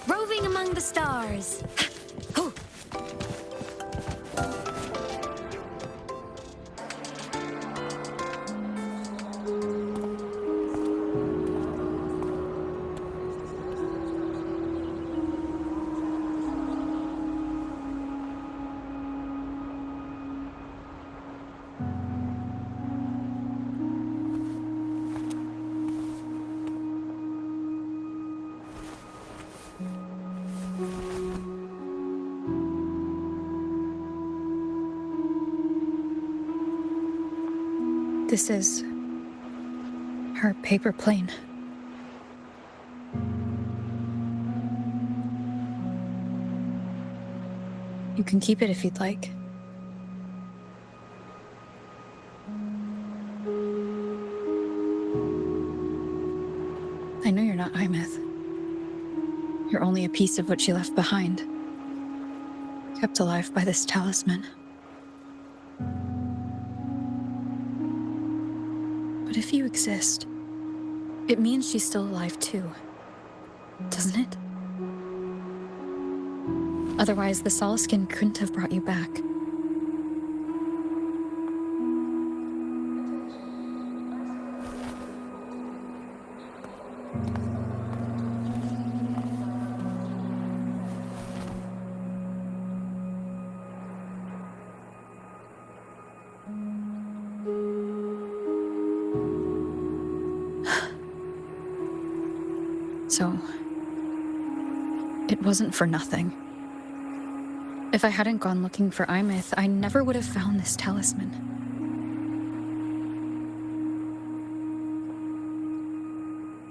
Roving among the stars. Oh. This is her paper plane. You can keep it if you'd like. I know you're not Imeth. You're only a piece of what she left behind, kept alive by this talisman. But if you exist, it means she's still alive too, doesn't it? Otherwise, the Solaskin couldn't have brought you back. So, it wasn't for nothing. If I hadn't gone looking for Imeth, I never would have found this talisman.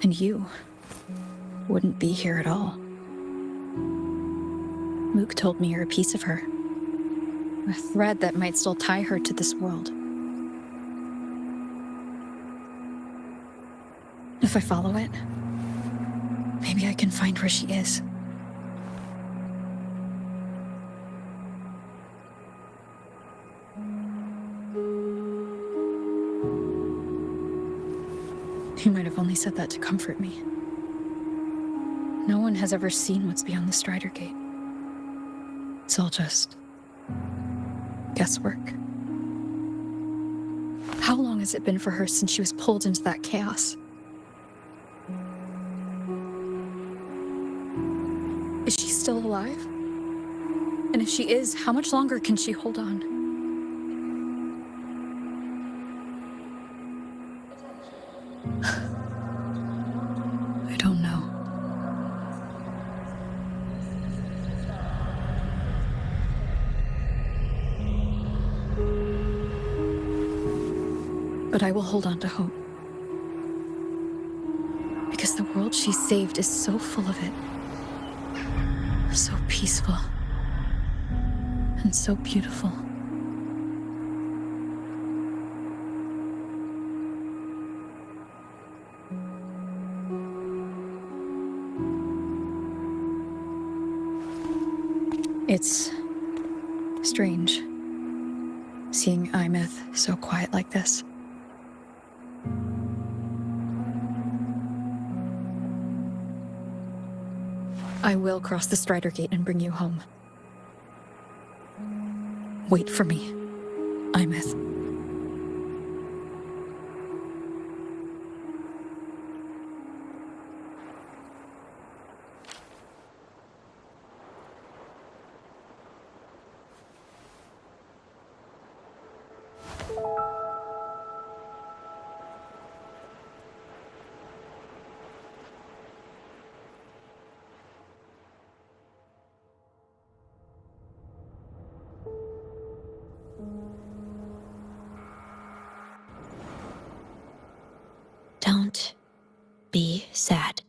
And you wouldn't be here at all. Mook told me you're a piece of her. A thread that might still tie her to this world. If I follow it, maybe I can find where she is. You might have only said that to comfort me. No one has ever seen what's beyond the Strider Gate. It's all just guesswork. How long has it been for her since she was pulled into that chaos? still alive? And if she is, how much longer can she hold on? I don't know. But I will hold on to hope. Because the world she saved is so full of it. So peaceful. And so beautiful. It's strange seeing Imeth so quiet like this. I will cross the Strider Gate and bring you home. Wait for me, Imeth. Don't be sad.